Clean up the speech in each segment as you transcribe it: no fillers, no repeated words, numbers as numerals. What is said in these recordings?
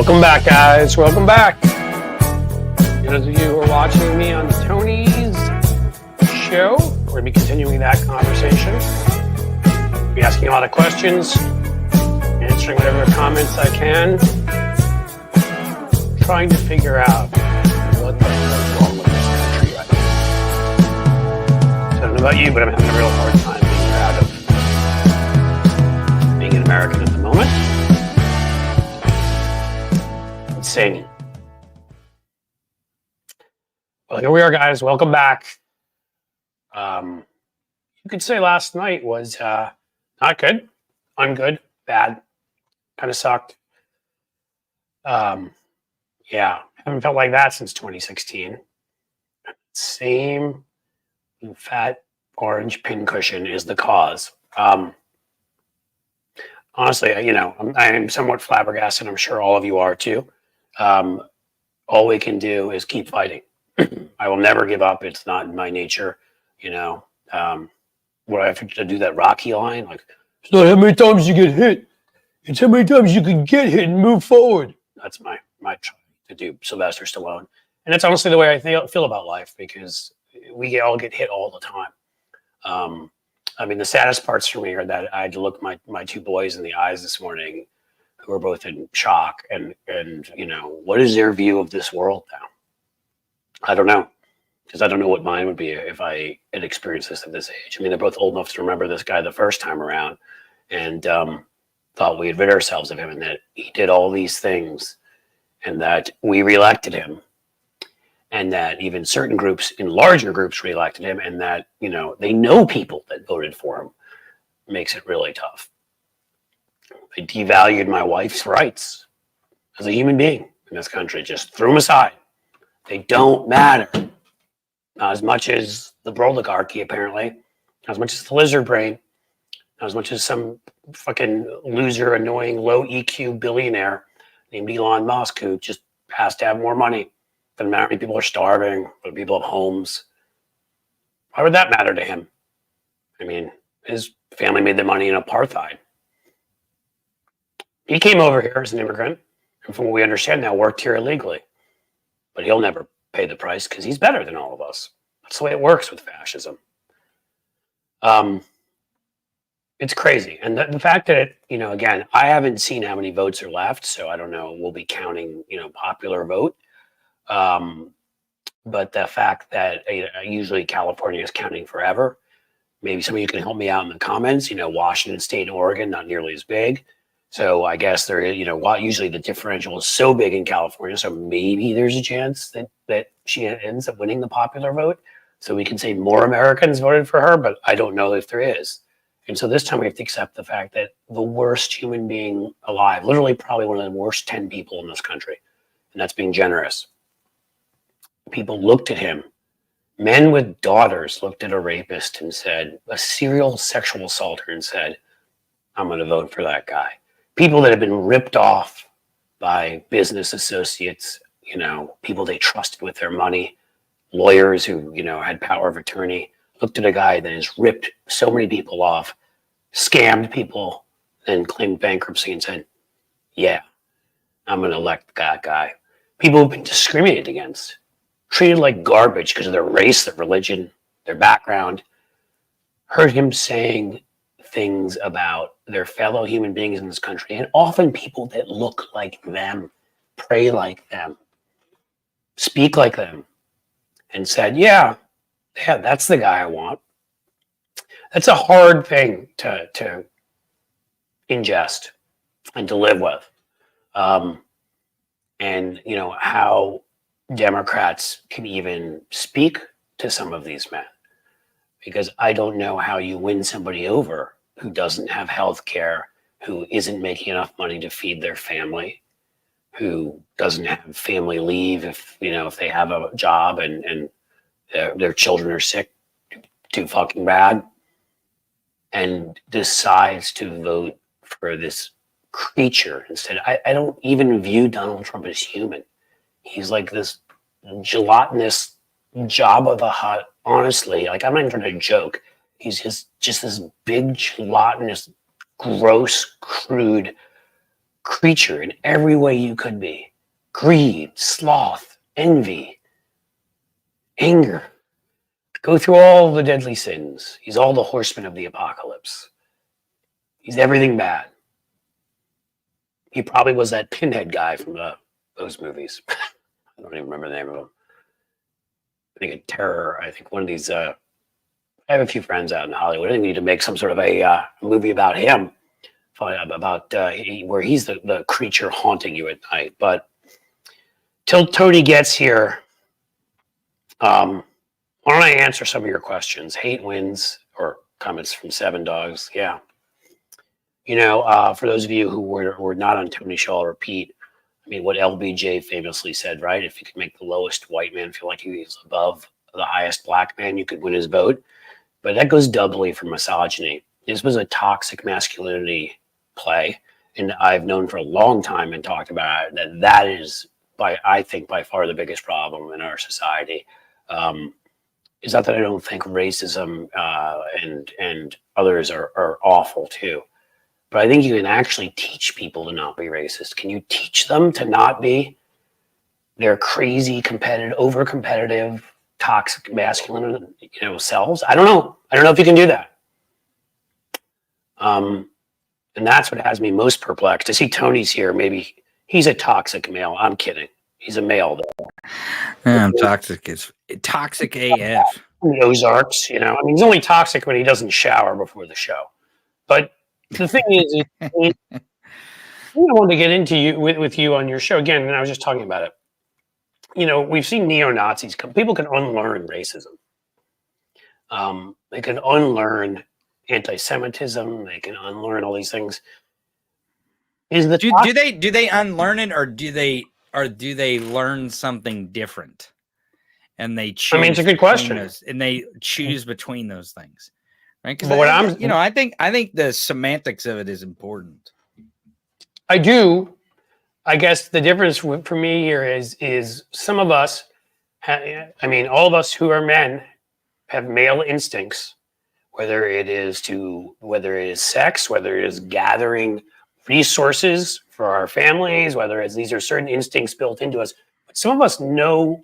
Welcome back, guys. Welcome back. Those of you who are watching me on Tony's show, we're going to be continuing that conversation. I'll be asking a lot of questions, answering whatever comments I can, trying to figure out what the hell is wrong with this country right now. So I don't know about you, but I'm having a real hard time being proud of being an American at the moment. Insane. Well, here we are, guys. Welcome back. You could say last night was not good, ungood, bad, kind of sucked. Yeah, haven't felt like that since 2016. Same fat orange pincushion is the cause. Honestly, I'm somewhat flabbergasted. I'm sure all of you are too. All we can do is keep fighting. I will never give up. It's not in my nature, What I have to do that Rocky line, like, it's not how many times you get hit, it's how many times you can get hit and move forward. That's my try to do Sylvester Stallone, and that's honestly the way I feel about life, because we all get hit all the time. The saddest parts for me are that I had to look my two boys in the eyes this morning, who are both in shock, and what is their view of this world now? I don't know, because I don't know what mine would be if I had experienced this at this age. They're both old enough to remember this guy the first time around, and thought we had rid ourselves of him, and that he did all these things, and that we reelected him, and that even certain groups in larger groups reelected him, and that, they know people that voted for him. Makes it really tough. They devalued my wife's rights as a human being in this country, just threw them aside. They don't matter. Not as much as the oligarchy, apparently. Not as much as the lizard brain. Not as much as some fucking loser, annoying, low EQ billionaire named Elon Musk, who just has to have more money. Doesn't matter how many people are starving, whether people have homes. Why would that matter to him? His family made their money in apartheid. He came over here as an immigrant, and from what we understand now, worked here illegally. But he'll never pay the price because he's better than all of us. That's the way it works with fascism. It's crazy. And the fact that, again, I haven't seen how many votes are left, so I don't know. We'll be counting, popular vote. But the fact that usually California is counting forever. Maybe some of you can help me out in the comments. Washington State and Oregon, not nearly as big. So I guess usually the differential is so big in California, so maybe there's a chance that she ends up winning the popular vote. So we can say more Americans voted for her, but I don't know if there is. And so this time we have to accept the fact that the worst human being alive, literally probably one of the worst 10 people in this country, and that's being generous. People looked at him. Men with daughters looked at a rapist and said, a serial sexual assaulter, and said, I'm going to vote for that guy. People that have been ripped off by business associates, people they trusted with their money, lawyers who, had power of attorney, looked at a guy that has ripped so many people off, scammed people, and claimed bankruptcy and said, yeah, I'm going to elect that guy. People who've been discriminated against, treated like garbage because of their race, their religion, their background, heard him saying things about their fellow human beings in this country, and often people that look like them, pray like them, speak like them, and said, yeah, that's the guy I want. That's a hard thing to ingest and to live with. And how Democrats can even speak to some of these men, because I don't know how you win somebody over who doesn't have health care, who isn't making enough money to feed their family, who doesn't have family leave if they have a job and their children are sick too fucking bad, and decides to vote for this creature instead. I don't even view Donald Trump as human. He's like this gelatinous Jabba the Hutt. Honestly, I'm not even trying to joke. He's just this big, gelatinous, gross, crude creature in every way you could be. Greed, sloth, envy, anger. Go through all the deadly sins. He's all the horseman of the apocalypse. He's everything bad. He probably was that pinhead guy from those movies. I don't even remember the name of him. I think a terror. I think one of these. I have a few friends out in Hollywood. I need to make some sort of a movie about him, about where he's the creature haunting you at night. But till Tony gets here, why don't I answer some of your questions? Hate wins, or comments from Seven Dogs. Yeah. For those of you who were not on Tony Shaw, I'll repeat. I mean, what LBJ famously said, right? If you could make the lowest white man feel like he was above the highest black man, you could win his vote. But that goes doubly for misogyny. This was a toxic masculinity play, and I've known for a long time and talked about it, that is, I think, by far the biggest problem in our society. It's not that I don't think racism and others are awful too. But I think you can actually teach people to not be racist. Can you teach them to not be their crazy, competitive, over-competitive, toxic, masculine, selves? I don't know. I don't know if you can do that. And that's what has me most perplexed. I see Tony's here. Maybe he's a toxic male. I'm kidding. He's a male, though. Yeah, I'm toxic. It's toxic AF. The Ozarks, he's only toxic when he doesn't shower before the show. But the thing is, I wanted to get into you with you on your show again, and I was just talking about it. We've seen neo-Nazis come. People can unlearn racism. They can unlearn anti-Semitism. They can unlearn all these things. Do they unlearn it, or do they learn something different? And they choose. I mean, it's a good question. And they choose between those things. Right? But what I think the semantics of it is important. I do. I guess the difference for me here is some of us, all of us who are men have male instincts, whether it is sex, whether it is gathering resources for our families, these are certain instincts built into us. But some of us know,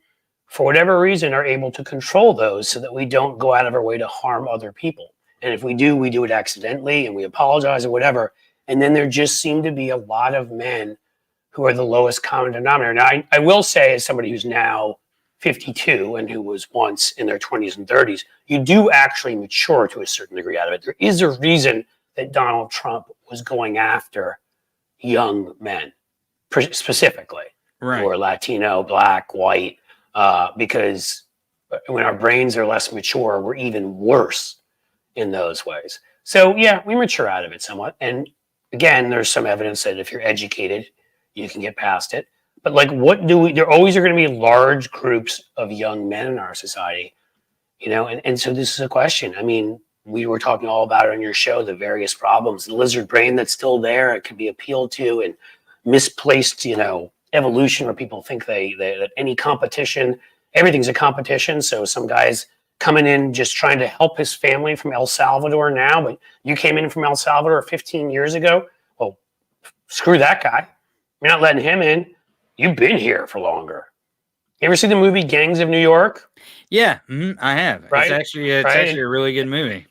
for whatever reason, are able to control those so that we don't go out of our way to harm other people. And if we do it accidentally, and we apologize or whatever. And then there just seem to be a lot of men who are the lowest common denominator. Now, I will say, as somebody who's now 52 and who was once in their 20s and 30s, you do actually mature to a certain degree out of it. There is a reason that Donald Trump was going after young men, specifically, right, or Latino, black, white, because when our brains are less mature, we're even worse in those ways. So yeah, we mature out of it somewhat. And again, there's some evidence that if you're educated, you can get past it. But there always are going to be large groups of young men in our society, and so this is a question. I mean, we were talking all about it on your show, the various problems, the lizard brain that's still there. It can be appealed to, and misplaced, evolution, where people think that any competition, everything's a competition. So some guys coming in just trying to help his family from El Salvador now, but you came in from El Salvador 15 years ago. Well, screw that guy. You're not letting him in. You've been here for longer. You ever see the movie Gangs of New York? Yeah, I have. Right? It's actually a really good movie.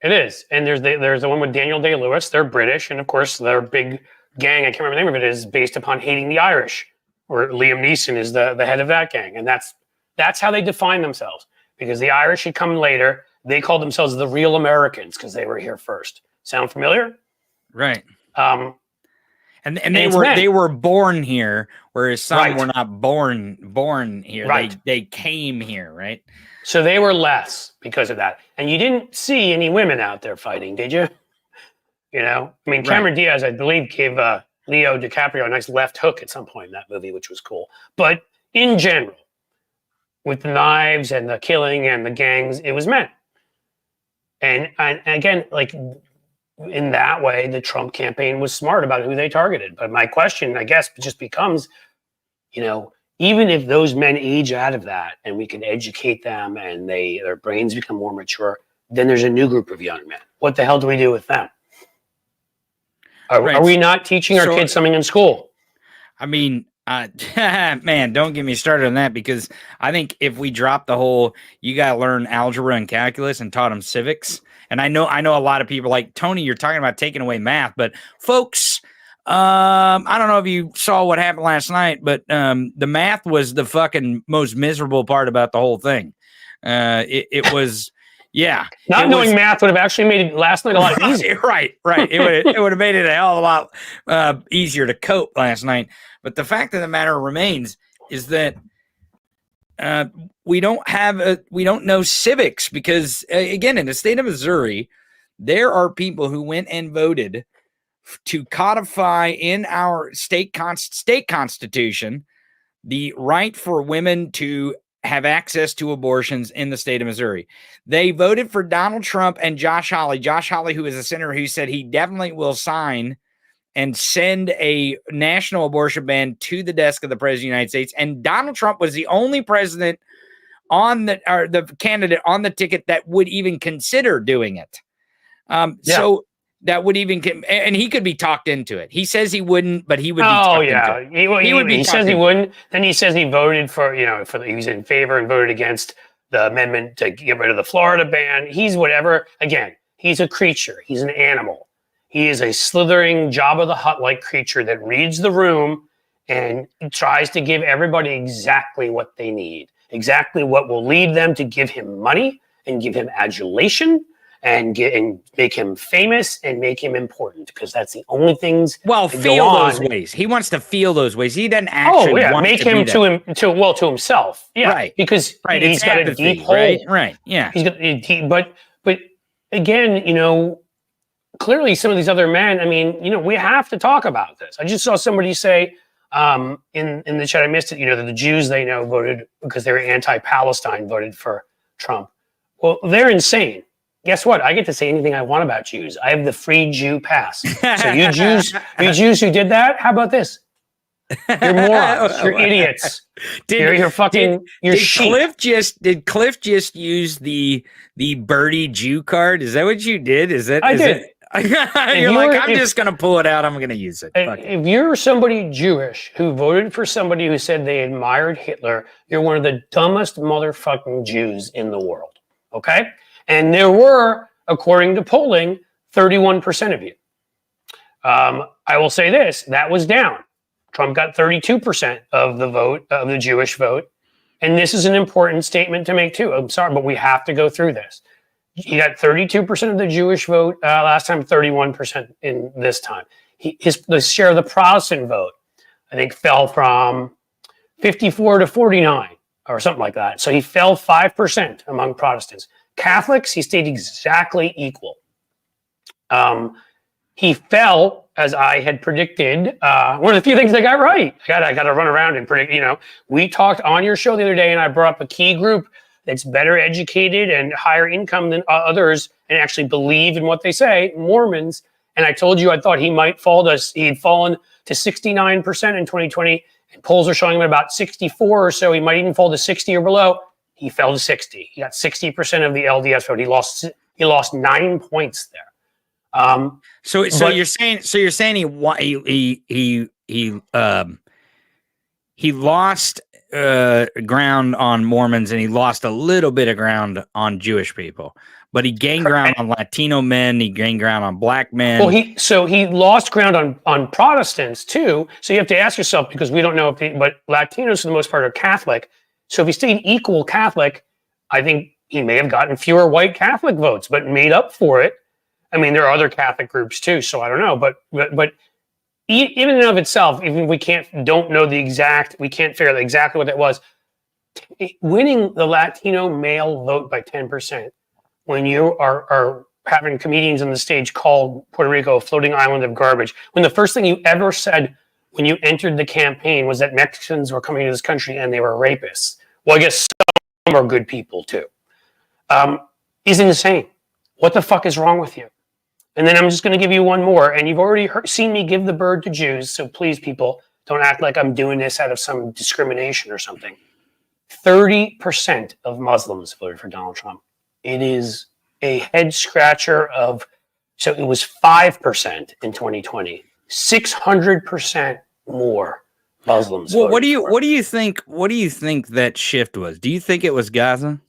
It is. And there's the one with Daniel Day-Lewis. They're British, and of course their big gang, I can't remember the name of it, is based upon hating the Irish, where Liam Neeson is the head of that gang. And that's how they define themselves. Because the Irish had come later, they called themselves the real Americans because they were here first. Sound familiar? Right. And they were born here, whereas some were not born here. Right. They came here, right? So they were less because of that. And you didn't see any women out there fighting, did you? Cameron Diaz, I believe, gave Leo DiCaprio a nice left hook at some point in that movie, which was cool. But in general, with the knives and the killing and the gangs, it was men. And again, in that way, the Trump campaign was smart about who they targeted. But my question, I guess, just becomes, even if those men age out of that and we can educate them and their brains become more mature, then there's a new group of young men. What the hell do we do with them? Are we not teaching our kids something in school? I mean, man, don't get me started on that, because I think if we drop the whole, you got to learn algebra and calculus and taught them civics. And I know a lot of people like, Tony, you're talking about taking away math, but folks, I don't know if you saw what happened last night, but the math was the fucking most miserable part about the whole thing. It was, yeah. Not knowing math would have actually made it last night a lot easier. Right. It would have made it a hell of a lot easier to cope last night. But the fact of the matter remains is that we don't know civics, because again, in the state of Missouri, there are people who went and voted to codify in our state constitution the right for women to have access to abortions in the state of Missouri. They voted for Donald Trump and Josh Hawley. Josh Hawley, who is a senator, who said he definitely will sign and send a national abortion ban to the desk of the president of the United States. And Donald Trump was the only president on the candidate on the ticket that would even consider doing it. So that would even, and he could be talked into it. He says he wouldn't, but he would be talked into it. He says he wouldn't. Then he says he voted for, he was in favor and voted against the amendment to get rid of the Florida ban. He's whatever. Again, he's a creature. He's an animal. He is a slithering Jabba the Hutt-like creature that reads the room and tries to give everybody exactly what they need, exactly what will lead them to give him money and give him adulation and make him famous and make him important, because that's the only things. Well, feel those ways. He wants to feel those ways. He doesn't actually want make to him to himself. Yeah, right. Because he's got a deep hole. Right. Yeah. He's got a deep, but again, clearly some of these other men. I mean, we have to talk about this. I just saw somebody say in the chat, I missed it. That the Jews they know voted because they were anti-Palestine, voted for Trump. Well, they're insane. Guess what? I get to say anything I want about Jews. I have the free Jew pass. So you Jews who did that, how about this? You're morons. You're idiots. You're sheep. Did Cliff just use the Birdie Jew card? Is that what you did? I did. I'm just going to pull it out. I'm going to use it. If you're somebody Jewish who voted for somebody who said they admired Hitler, you're one of the dumbest motherfucking Jews in the world. Okay? And there were, according to polling, 31% of you. I will say this, that was down. Trump got 32% of the vote, of the Jewish vote. And this is an important statement to make too. I'm sorry, but we have to go through this. He got 32% of the Jewish vote last time, 31% in this time. The share of the Protestant vote, I think, fell from 54 to 49 or something like that. So he fell 5% among Protestants. Catholics, he stayed exactly equal. He fell, as I had predicted. One of the few things I got right. I got to run around and predict. We talked on your show the other day, and I brought up a key group that's better educated and higher income than others, and actually believe in what they say, Mormons. And I told you I thought he might fall to. He'd fallen to 69% in 2020. And polls are showing him about 64 or so. He might even fall to 60 or below. He fell to 60. He got 60% of the LDS vote. He lost 9 points there. So you're saying he lost ground on Mormons, and he lost a little bit of ground on Jewish people, but he gained ground on Latino men. He gained ground on black men. Well, he lost ground on Protestants too. So you have to ask yourself, because we don't know but Latinos for the most part are Catholic. So if he stayed equal Catholic, I think he may have gotten fewer white Catholic votes, but made up for it. I mean, there are other Catholic groups too, so I don't know. But even in and of itself, even if we don't know we can't figure out exactly what that was. Winning the Latino male vote by 10%, when you are having comedians on the stage call Puerto Rico a floating island of garbage, when the first thing you ever said when you entered the campaign was that Mexicans were coming to this country and they were rapists. Well, I guess some are good people too. Is insane. What the fuck is wrong with you? And then I'm just going to give you one more. And you've already seen me give the bird to Jews. So please, people, don't act like I'm doing this out of some discrimination or something. 30% of Muslims voted for Donald Trump. It is a head scratcher of So it was 5% in 2020, 600% more Muslims. Well, Voted for. what do you think? What do you think that shift was? Do you think it was Gaza?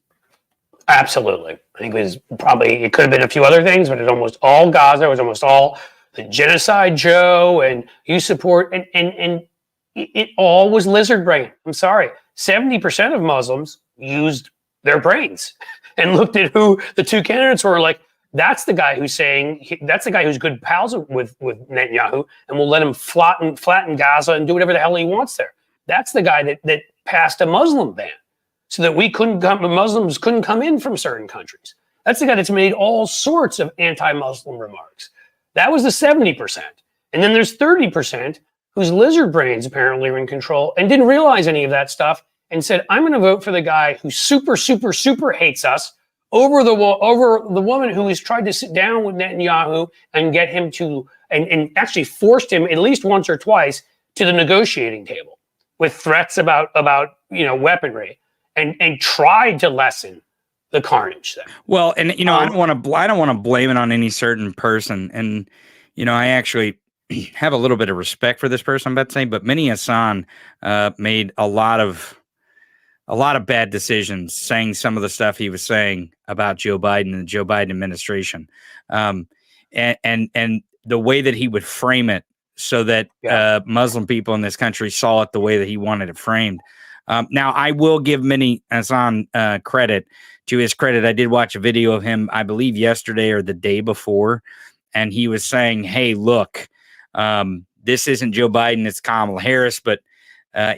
Absolutely. I think it was probably, it could have been a few other things, but it was almost all Gaza. It was almost all the genocide Joe and you support, and it all was lizard brain. I'm sorry. 70% of Muslims used their brains and looked at who the two candidates were like, that's the guy who's saying, that's the guy who's good pals with Netanyahu and will let him flatten Gaza and do whatever the hell he wants there. That's the guy that passed a Muslim ban so that Muslims couldn't come in from certain countries. That's the guy that's made all sorts of anti-Muslim remarks. That was the 70%. And then there's 30% whose lizard brains apparently were in control and didn't realize any of that stuff and said, I'm going to vote for the guy who super, super, super hates us over the woman who has tried to sit down with Netanyahu and get him to, and actually forced him at least once or twice to the negotiating table with threats about weaponry. And tried to lessen the carnage there. Well, and I don't want to blame it on any certain person, and I actually have a little bit of respect for this person, I'm about to say, but Mini Hassan made a lot of bad decisions, saying some of the stuff he was saying about Joe Biden and the Joe Biden administration, and the way that he would frame it so that Muslim people in this country saw it the way that he wanted it framed. Now, I will give Mini Hassan credit. To his credit, I did watch a video of him, I believe yesterday or the day before, and he was saying, hey, look, this isn't Joe Biden, it's Kamala Harris, but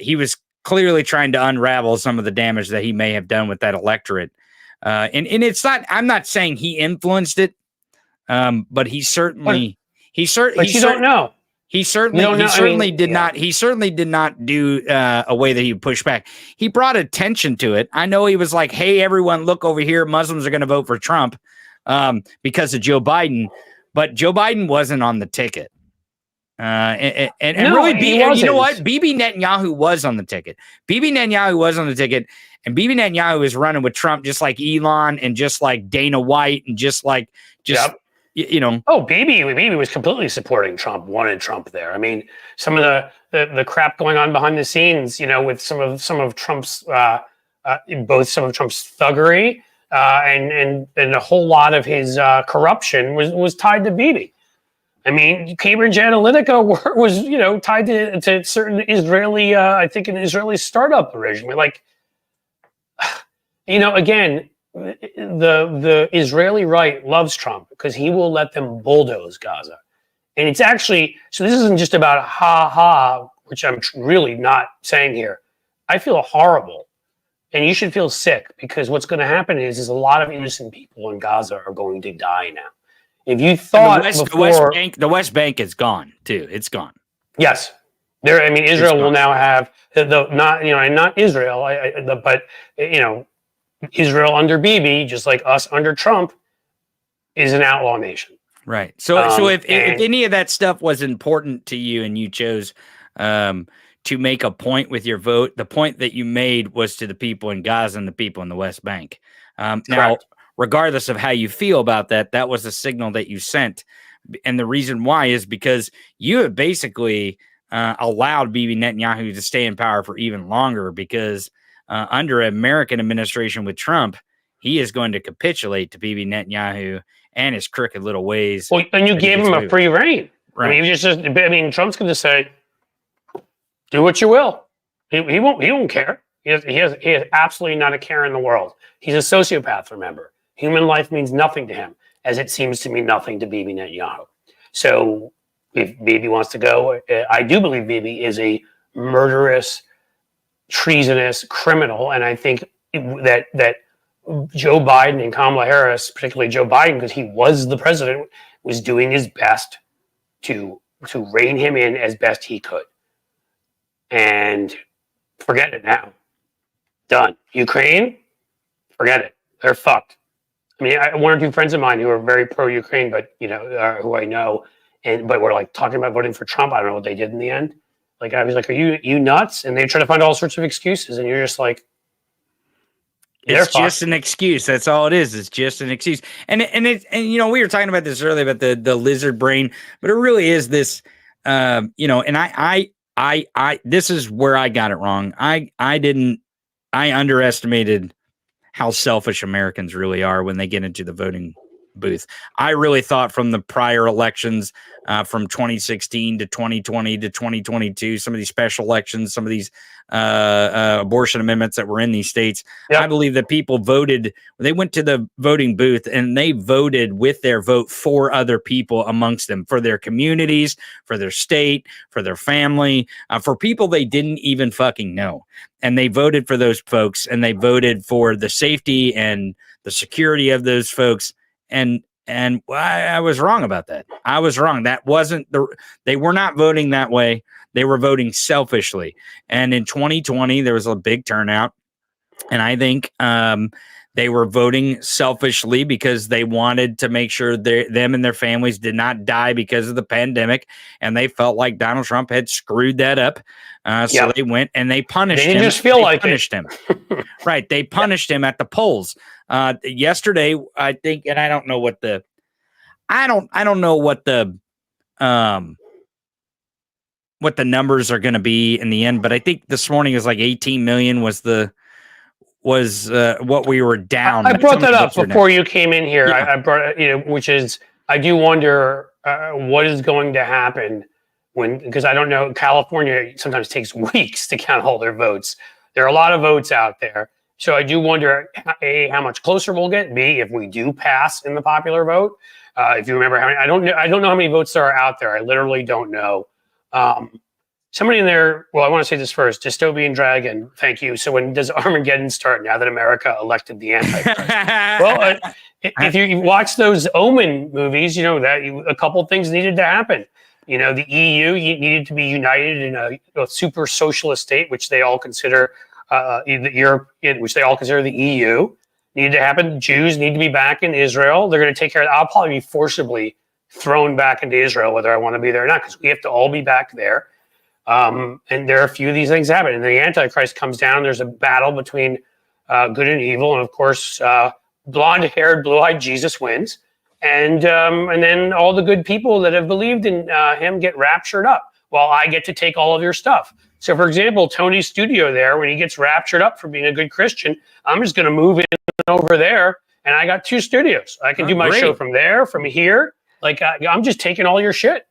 he was clearly trying to unravel some of the damage that he may have done with that electorate. And it's not, I'm not saying he influenced it, but he certainly don't know. He certainly did not do a way that he would push back. He brought attention to it. I know he was like, hey, everyone, look over here. Muslims are going to vote for Trump because of Joe Biden. But Joe Biden wasn't on the ticket. You know what? Bibi Netanyahu was on the ticket. Bibi Netanyahu was on the ticket. And Bibi Netanyahu is running with Trump just like Elon and just like Dana White and Yep. Bibi was completely supporting Trump, wanted Trump there. I mean, some of the crap going on behind the scenes, with some of Trump's both some of Trump's thuggery and a whole lot of his corruption was tied to Bibi. I mean, Cambridge Analytica was tied to certain Israeli, I think an Israeli startup originally. Like, again. The Israeli right loves Trump because he will let them bulldoze Gaza. And it's actually, so this isn't just about which I'm really not saying here. I feel horrible and you should feel sick because what's going to happen is a lot of innocent people in Gaza are going to die now. If you thought the West Bank is gone too. It's gone. Yes. Israel will now have not Israel, but Israel under Bibi, just like us under Trump, is an outlaw nation. Right. So if any of that stuff was important to you and you chose to make a point with your vote, the point that you made was to the people in Gaza and the people in the West Bank. Now, regardless of how you feel about that, that was a signal that you sent. And the reason why is because you have basically allowed Bibi Netanyahu to stay in power for even longer because under American administration with Trump, he is going to capitulate to Bibi Netanyahu and his crooked little ways. Well, and you gave him a free reign. Right. Trump's going to say, do what you will. He won't care. He has absolutely not a care in the world. He's a sociopath, remember. Human life means nothing to him, as it seems to mean nothing to Bibi Netanyahu. So if Bibi wants to go, I do believe Bibi is a murderous, treasonous criminal, and I think that Joe Biden and Kamala Harris, particularly Joe Biden, because he was the president, was doing his best to rein him in as best he could. And forget it now. Done. Ukraine, forget it. They're fucked. I mean, one or two friends of mine who are very pro-Ukraine, but who I know, but were like talking about voting for Trump. I don't know what they did in the end. Like, I was like, are you nuts? And they try to find all sorts of excuses. And you're just like, It's just an excuse. That's all it is. It's just an excuse. And we were talking about this earlier about the lizard brain, but it really is this, and I this is where I got it wrong. I underestimated how selfish Americans really are when they get into the voting booth. I really thought from the prior elections, from 2016 to 2020 to 2022, some of these special elections, some of these abortion amendments that were in these states, yep. I believe that people voted, they went to the voting booth and they voted with their vote for other people amongst them, for their communities, for their state, for their family, for people they didn't even fucking know. And they voted for those folks, and they voted for the safety and the security of those folks. And I was wrong about that. I was wrong. That wasn't they were not voting that way. They were voting selfishly. And in 2020, there was a big turnout. And I think they were voting selfishly because they wanted to make sure them and their families did not die because of the pandemic. And they felt like Donald Trump had screwed that up. So they went and they punished him. They just feel like punished him. Right. They punished him at the polls. Yesterday, I think, and I don't know what the numbers are going to be in the end, but I think this morning is like 18 million was what we were down. I brought that up before you came in here. Yeah. I brought which is, I do wonder what is going to happen because I don't know, California sometimes takes weeks to count all their votes. There are a lot of votes out there. So I do wonder, A, how much closer we'll get, B, if we do pass in the popular vote. If you remember how many, I don't know how many votes there are out there. I literally don't know. Somebody in there, well, I want to say this first, Dystopian Dragon, thank you. So when does Armageddon start now that America elected the Antichrist? Well, if you watch those Omen movies, you know that a couple things needed to happen. You know, the EU needed to be united in a super socialist state, which they all consider Europe, which they all consider the EU. Needed to happen. Jews need to be back in Israel. They're going to take care of it. I'll probably be forcibly thrown back into Israel, whether I want to be there or not, because we have to all be back there. And there are a few of these things happen. And the Antichrist comes down. There's a battle between good and evil. And of course, blonde-haired, blue-eyed Jesus wins. And then all the good people that have believed in him get raptured up while I get to take all of your stuff. So, for example, Tony's studio there, when he gets raptured up for being a good Christian, I'm just going to move in over there, and I got 2 studios. I can do my show from there, from here. Like, I'm just taking all your shit.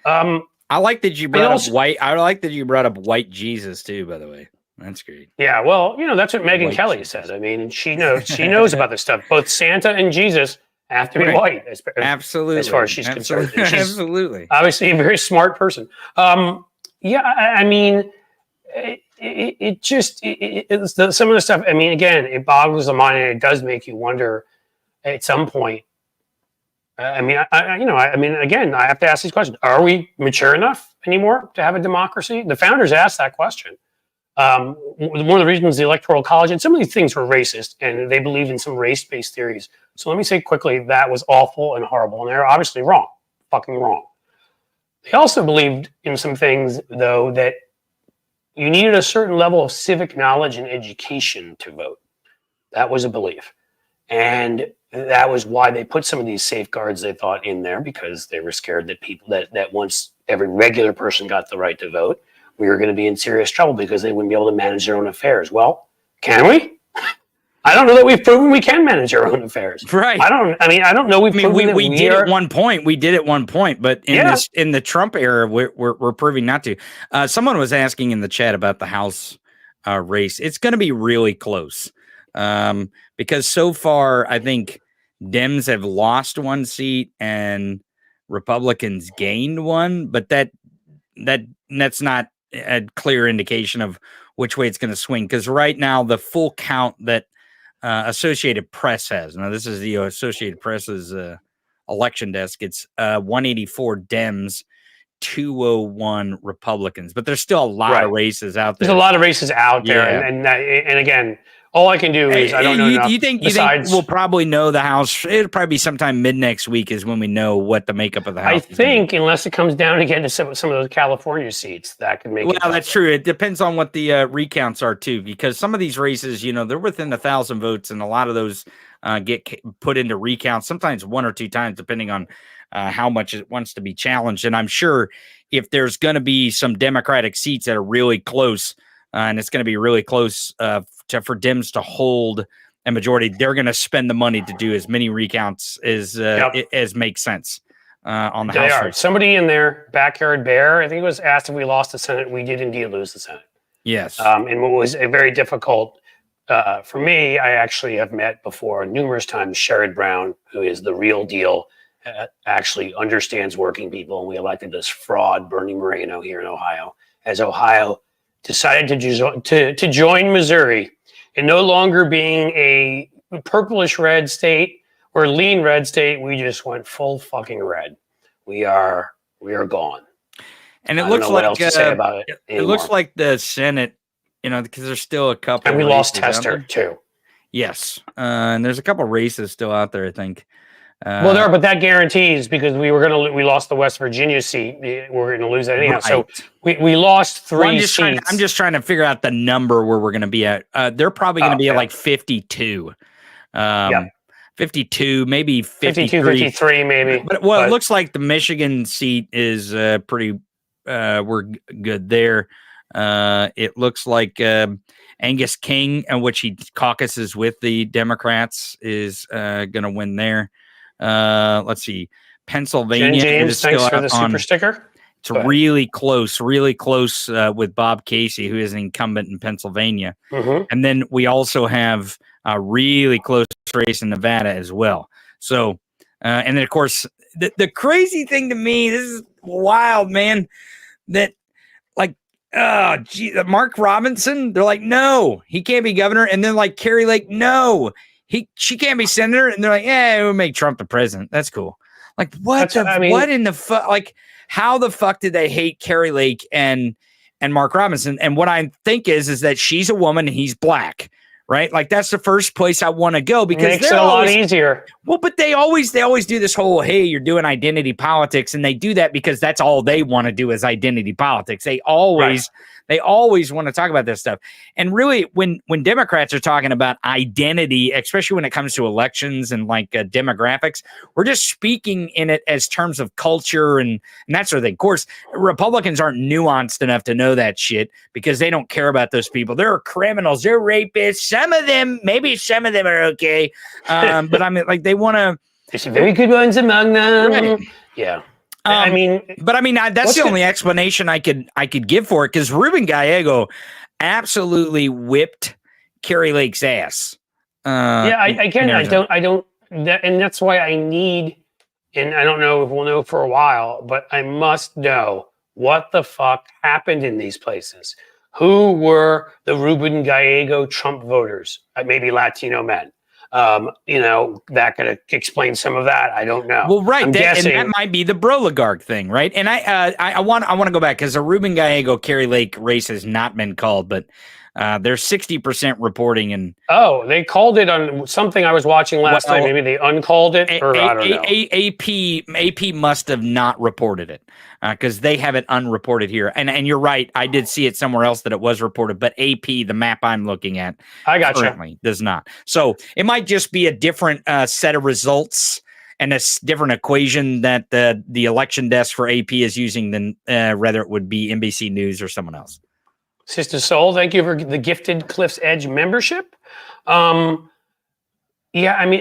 I like that you brought up white. I like that you brought up white Jesus too. By the way, that's great. Yeah, well, you know that's what Megyn Kelly said. I mean, she knows about this stuff. Both Santa and Jesus have to be white. Absolutely, as far as she's concerned. She's absolutely, obviously a very smart person. Yeah, I mean, it's some of the stuff. I mean, again, it boggles the mind, and it does make you wonder. At some point, I mean, again, I have to ask these questions: are we mature enough anymore to have a democracy? The founders asked that question. One of the reasons the Electoral College and some of these things were racist, and they believe in some race-based theories. So let me say quickly, that was awful and horrible, and they're obviously wrong, fucking wrong. They also believed in some things, though, that you needed a certain level of civic knowledge and education to vote. That was a belief. And that was why they put some of these safeguards, they thought, in there, because they were scared that people that once every regular person got the right to vote, we were going to be in serious trouble because they wouldn't be able to manage their own affairs. Well, can we? I don't know that we've proven we can manage our own affairs. Right. I don't know. We did at one point. We did at one point, but in the Trump era, we're proving not to. Someone was asking in the chat about the House race. It's going to be really close because so far, I think Dems have lost 1 seat and Republicans gained 1, but that's not a clear indication of which way it's going to swing. Because right now, the full count that Associated Press has. Now, this is the Associated Press's election desk. It's 184 Dems, 201 Republicans. But there's still a lot of races out there. There's a lot of races out there. And again, All I can do is I don't know enough. You think Besides, we'll probably know the House? It'll probably be sometime mid next week is when we know what the makeup of the House. I is gonna be. think unless it comes down again to some of those California seats, that could make it. Well, that's true. It depends on what the recounts are too, because some of these races, they're within 1,000 votes, and a lot of those get put into recounts, sometimes one or two times, depending on how much it wants to be challenged. And I'm sure if there's going to be some Democratic seats that are really close, and it's going to be really close for Dems to hold a majority, they're going to spend the money to do as many recounts as makes sense on the They House are. race. Somebody in their backyard bear, I think it was asked if we lost the Senate. We did indeed lose the Senate. Yes. And what was a very difficult for me, I actually have met before numerous times Sherrod Brown, who is the real deal, actually understands working people. And we elected this fraud, Bernie Moreno, here in Ohio, as Ohio decided to join Missouri and no longer being a purplish red state or lean red state. We just went full fucking red. We are gone. And it I looks don't know what like else to say about it. it looks like the Senate, because there's still a couple. And we lost races out Tester there. too. Yes, and there's a couple races still out there, I think. Well, there are, but that guarantees because we lost the West Virginia seat. We're going to lose that anyhow. Right. So we lost three seats. I'm just trying to figure out the number where we're going to be at. They're probably going to be at like 52. 52, maybe 53. 53 maybe. But it looks like the Michigan seat is pretty. We're good there. It looks like Angus King, which he caucuses with the Democrats, is going to win there. Let's see, Pennsylvania. Jen James, thanks for the super sticker. It's really close with Bob Casey, who is an incumbent in Pennsylvania. Mm-hmm. And then we also have a really close race in Nevada as well. So, and then of course, the crazy thing to me, this is wild, man, that Mark Robinson, they're like, no, he can't be governor. And then like Carrie Lake, no, she can't be senator. And they're like, yeah, we'll make Trump the president. That's cool. Like what in the fuck? Like how the fuck did they hate Carrie Lake and Mark Robinson? And what I think is that she's a woman and he's black, right? Like that's the first place I want to go because makes it a lot easier. Well, but they always do this whole, hey, you're doing identity politics, and they do that because that's all they want to do is identity politics. They always want to talk about this stuff. And really, when Democrats are talking about identity, especially when it comes to elections and like demographics, we're just speaking in it as terms of culture and that sort of thing. Of course, Republicans aren't nuanced enough to know that shit because they don't care about those people. They're criminals. They're rapists. Maybe some of them are okay. But I mean, like they want to. There's some very good ones among them. Right. Yeah. That's the only explanation I could give for it because Ruben Gallego absolutely whipped Carrie Lake's ass. And that's why I need, and I don't know if we'll know for a while, but I must know what the fuck happened in these places. Who were the Ruben Gallego Trump voters? Maybe Latino men. That could explain some of that. I don't know. Well, right. And that might be the Broligarch thing, right? And I want to go back because the Ruben Gallego Carrie Lake race has not been called, but there's 60% reporting and they called it on something I was watching last night. Maybe they uncalled it, or I don't know. AP must have not reported it because they have it unreported here. And you're right, I did see it somewhere else that it was reported, but AP, the map I'm looking at, currently does not. So it might just be a different set of results and a different equation that the election desk for AP is using than rather it would be NBC News or someone else. Sister Soul, thank you for the gifted Cliff's Edge membership. And then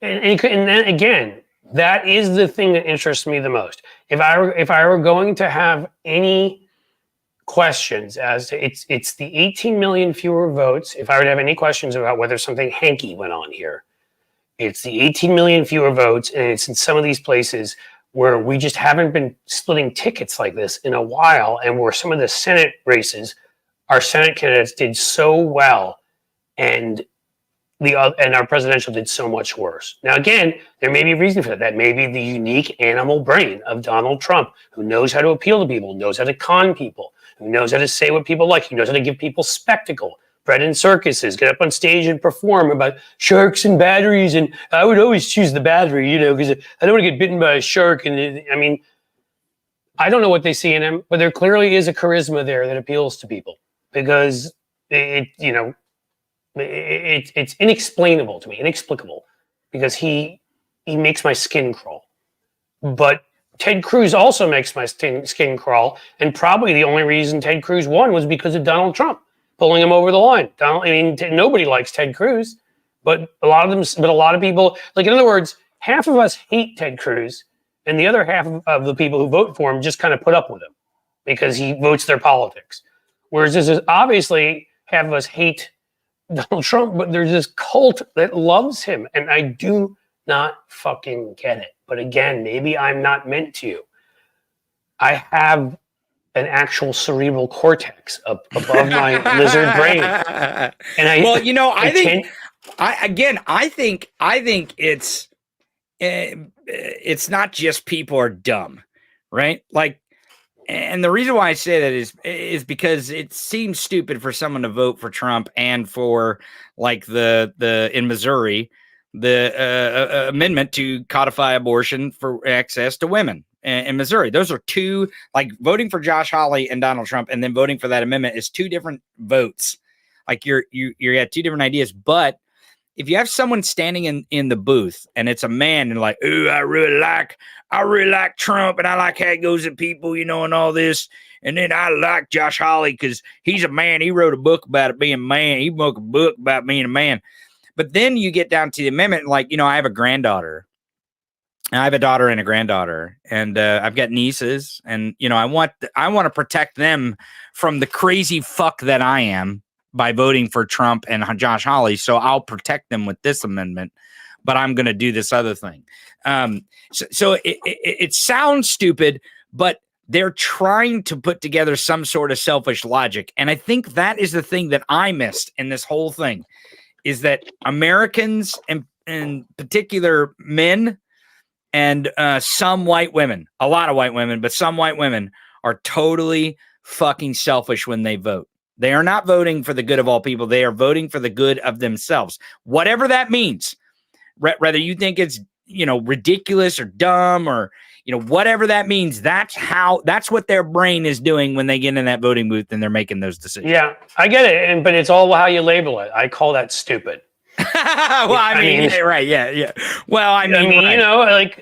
again, that is the thing that interests me the most. If I were going to have any questions as to it's the 18 million fewer votes, if I were to have any questions about whether something hanky went on here, it's the 18 million fewer votes, and it's in some of these places where we just haven't been splitting tickets like this in a while, and where some of the Senate races, our Senate candidates did so well, and our presidential did so much worse. Now, again, there may be a reason for that. That may be the unique animal brain of Donald Trump, who knows how to appeal to people, knows how to con people, who knows how to say what people like, who knows how to give people spectacle, bred in circuses, get up on stage and perform about sharks and batteries. And I would always choose the battery, because I don't want to get bitten by a shark. And I mean, I don't know what they see in him, but there clearly is a charisma there that appeals to people because it's inexplainable to me, inexplicable, because he makes my skin crawl. But Ted Cruz also makes my skin crawl, and probably the only reason Ted Cruz won was because of Donald Trump pulling him over the line. Nobody likes Ted Cruz, but a lot of people, like, in other words, half of us hate Ted Cruz, and the other half of the people who vote for him just kind of put up with him because he votes their politics. Whereas this is obviously half of us hate Donald Trump, but there's this cult that loves him, and I do not fucking get it. But again, maybe I'm not meant to. I have an actual cerebral cortex above my lizard brain, and I think it's not just people are dumb, right? Like, and the reason why I say that is because it seems stupid for someone to vote for Trump and for, like, the in Missouri, the amendment to codify abortion for access to women in Missouri. Those are two, like, voting for Josh Hawley and Donald Trump and then voting for that amendment is two different votes. Like, you got two different ideas. But if you have someone standing in the booth and it's a man and like, ooh, I really like Trump and I like how he goes at people, and all this. And then I like Josh Hawley because he's a man. He wrote a book about it being a man. He wrote a book about being a man. But then you get down to the amendment, like, I have a granddaughter. I have a daughter and a granddaughter, and I've got nieces, and I want to protect them from the crazy fuck that I am by voting for Trump and Josh Hawley. So I'll protect them with this amendment, but I'm going to do this other thing. So it sounds stupid, but they're trying to put together some sort of selfish logic, and I think that is the thing that I missed in this whole thing. Is that Americans, and in particular men and some white women, a lot of white women, but some white women are totally fucking selfish when they vote. They are not voting for the good of all people. They are voting for the good of themselves, whatever that means. Whether you think it's, ridiculous or dumb or, whatever that means, that's what their brain is doing when they get in that voting booth and they're making those decisions. Yeah, I get it. But it's all how you label it. I call that stupid. Well, I mean, right. Yeah. Well, I mean, right.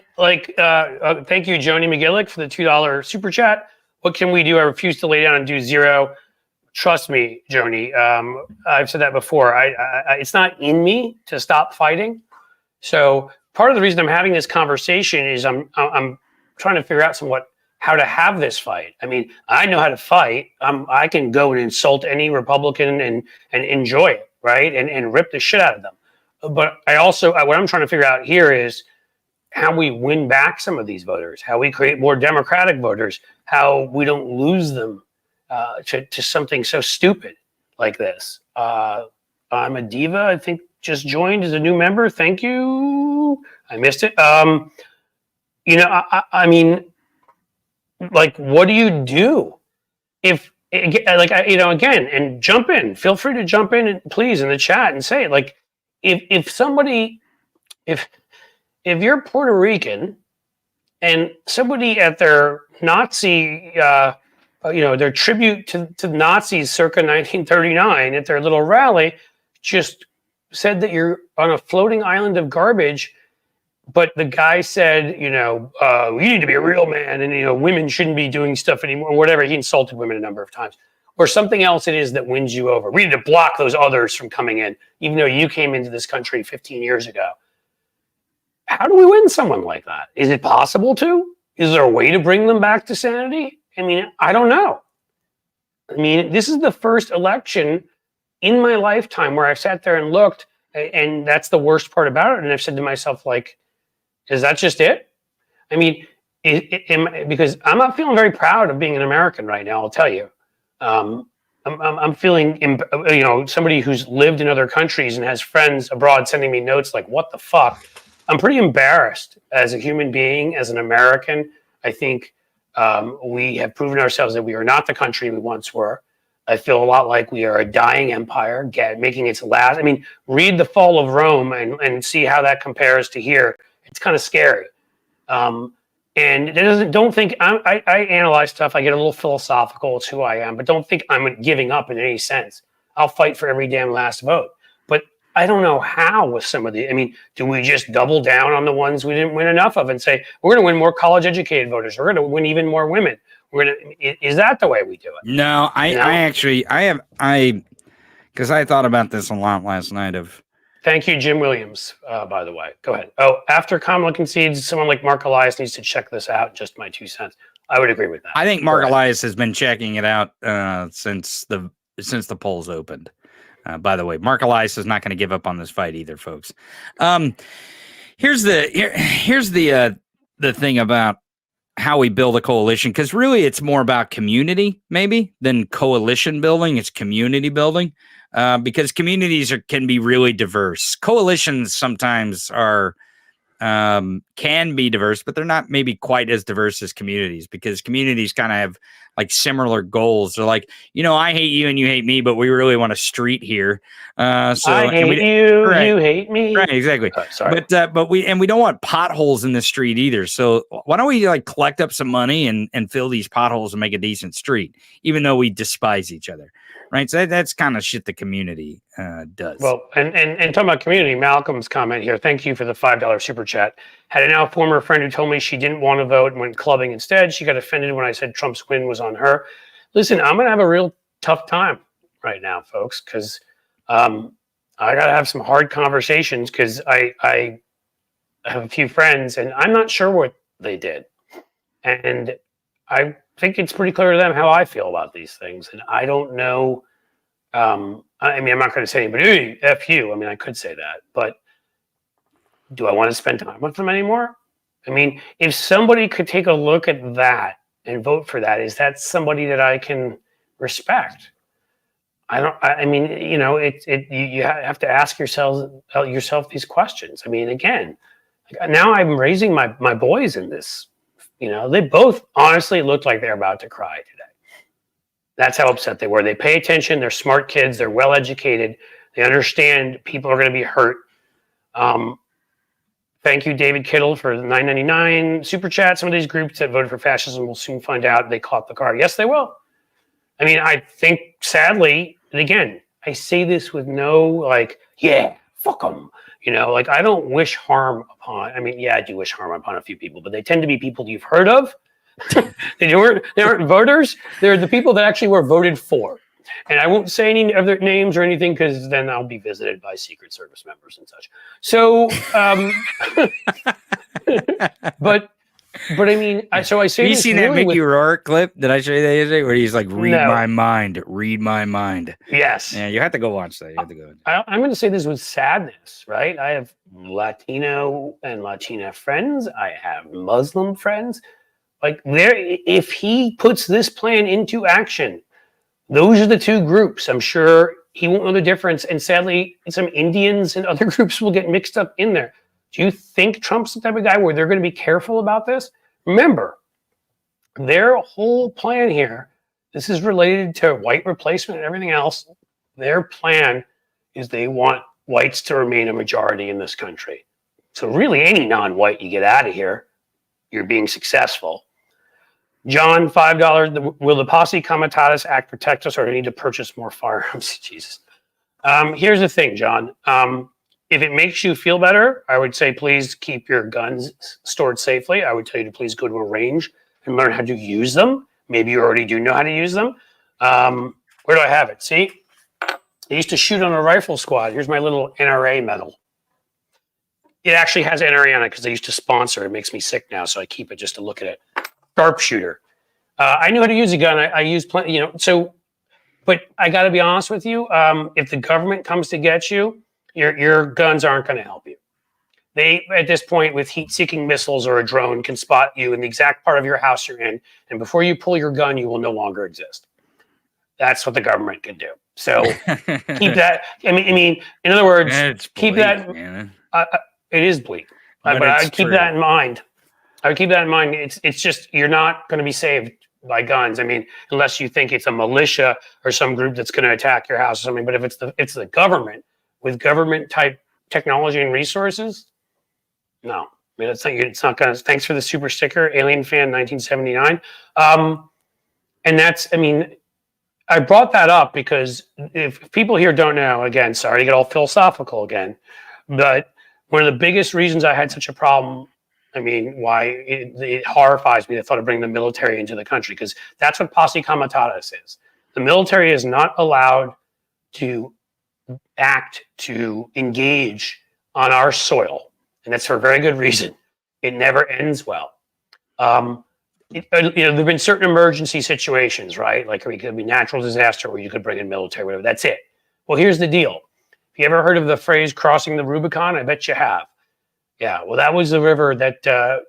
Thank you, Joni McGillick, for the $2 super chat. What can we do? I refuse to lay down and do zero. Trust me, Joni. I've said that before. It's not in me to stop fighting. So part of the reason I'm having this conversation is I'm trying to figure out how to have this fight. I mean, I know how to fight. I can go and insult any Republican and enjoy it, right? And rip the shit out of them. But what I'm trying to figure out here is how we win back some of these voters, how we create more Democratic voters, how we don't lose them to something so stupid like this. I'm a diva, I think, just joined as a new member. Thank you. I missed it. I mean, like, what do you do if, again, and jump in, feel free to jump in, please, in the chat and say it. Like, if you're Puerto Rican and somebody at their Nazi, their tribute to the Nazis circa 1939 at their little rally just said that you're on a floating island of garbage, but the guy said, you need to be a real man, and women shouldn't be doing stuff anymore, or whatever. He insulted women a number of times, or something else it is that wins you over. We need to block those others from coming in, even though you came into this country 15 years ago. How do we win someone like that? Is it possible to? Is there a way to bring them back to sanity? I mean, I don't know. I mean, this is the first election in my lifetime where I've sat there and looked, and that's the worst part about it. And I've said to myself, like, is that just it? I mean, because I'm not feeling very proud of being an American right now, I'll tell you. I'm feeling, somebody who's lived in other countries and has friends abroad sending me notes like, what the fuck? I'm pretty embarrassed as a human being, as an American. I think we have proven ourselves that we are not the country we once were. I feel a lot like we are a dying empire, making its last. I mean, read the fall of Rome and see how that compares to here. It's kind of scary. And it doesn't. Don't think I analyze stuff. I get a little philosophical. It's who I am, but don't think I'm giving up in any sense. I'll fight for every damn last vote. But I don't know how with some of the. I mean, do we just double down on the ones we didn't win enough of and say we're going to win more college-educated voters? We're going to win even more women. Is that the way we do it? No, because I thought about this a lot last night. Thank you, Jim Williams, by the way. Go ahead. Oh, after Kamala concedes, someone like Mark Elias needs to check this out. Just my 2 cents. I would agree with that. I think Mark Elias has been checking it out since the polls opened. By the way, Mark Elias is not going to give up on this fight either, folks. Here's the thing about how we build a coalition, because really it's more about community maybe than coalition building. It's community building. Because communities can be really diverse. Coalitions sometimes can be diverse, but they're not maybe quite as diverse as communities, because communities kind of have like similar goals. They're like, I hate you and you hate me, but we really want a street here. I hate you, right. You hate me. Right, exactly. Sorry. But we don't want potholes in the street either. So why don't we like collect up some money and fill these potholes and make a decent street, even though we despise each other. Right, so that's kind of shit the community does. Well, and talking about community, Malcolm's comment here. Thank you for the $5 super chat. Had a now former friend who told me she didn't want to vote and went clubbing instead. She got offended when I said Trump's win was on her. Listen, I'm gonna have a real tough time right now, folks, because I gotta have some hard conversations because I have a few friends and I'm not sure what they did, and I think it's pretty clear to them how I feel about these things. And I don't know. I mean, I'm not going to say anybody, hey, F you. I mean, I could say that, but do I want to spend time with them anymore? I mean, if somebody could take a look at that and vote for that, is that somebody that I can respect? I mean, you have to ask yourself these questions. I mean, again, now I'm raising my boys in this. They both honestly looked like they're about to cry today. That's how upset they were. They pay attention. They're smart kids. They're well educated. They understand people are going to be hurt. Thank you, David Kittle, for the $9.99 super chat. Some of these groups that voted for fascism will soon find out they caught the car. Yes, they will. I mean, I think sadly, and again, I say this with no fuck them. I don't wish harm upon. I mean, yeah, I do wish harm upon a few people, but they tend to be people you've heard of. They aren't voters. They're the people that actually were voted for. And I won't say any of their names or anything because then I'll be visited by Secret Service members and such. So, but I mean, I say. Have you seen really that Mickey Rourke clip? Did I show you that yesterday? Where he's like, read my mind. Yes. Yeah, you have to go watch that. You have to go. I'm going to say this with sadness, right? I have Latino and Latina friends. I have Muslim friends. If he puts this plan into action, those are the two groups. I'm sure he won't know the difference. And sadly, some Indians and other groups will get mixed up in there. Do you think Trump's the type of guy where they're going to be careful about this? Remember, their whole plan here, this is related to white replacement and everything else. Their plan is they want whites to remain a majority in this country. So really, any non-white you get out of here, you're being successful. John, $5. Will the Posse Comitatus Act protect us, or do we need to purchase more firearms? Jesus. Here's the thing, John. If it makes you feel better, I would say please keep your guns stored safely. I would tell you to please go to a range and learn how to use them. Maybe you already do know how to use them. Where do I have it? See? I used to shoot on a rifle squad. Here's my little NRA medal. It actually has NRA on it because they used to sponsor. It makes me sick now, so I keep it just to look at it. Sharpshooter. I knew how to use a gun. I use plenty, but I got to be honest with you. If the government comes to get you, your guns aren't going to help you. They, at this point, with heat-seeking missiles or a drone, can spot you in the exact part of your house you're in, and before you pull your gun, you will no longer exist. That's what the government can do. So keep that. I mean, in other words, keep that. It is bleak, but I'd keep that in mind. I would keep that in mind. It's just you're not going to be saved by guns. I mean, unless you think it's a militia or some group that's going to attack your house or something. But if it's the government with government type technology and resources, no. I mean, it's not going to. Thanks for the super sticker, Alien Fan 1979. And that's, I mean, I brought that up because if people here don't know, again, sorry to get all philosophical again, but one of the biggest reasons I had such a problem, I mean, why it horrifies me the thought of bringing the military into the country, because that's what posse comitatus is. The military is not allowed to act, to engage on our soil, and that's for a very good reason. It never ends well. There've been certain emergency situations, right? Like it could be natural disaster where you could bring in military, whatever. That's it. Well, here's the deal. Have you ever heard of the phrase crossing the Rubicon? I bet you have. Yeah. Well, that was the river that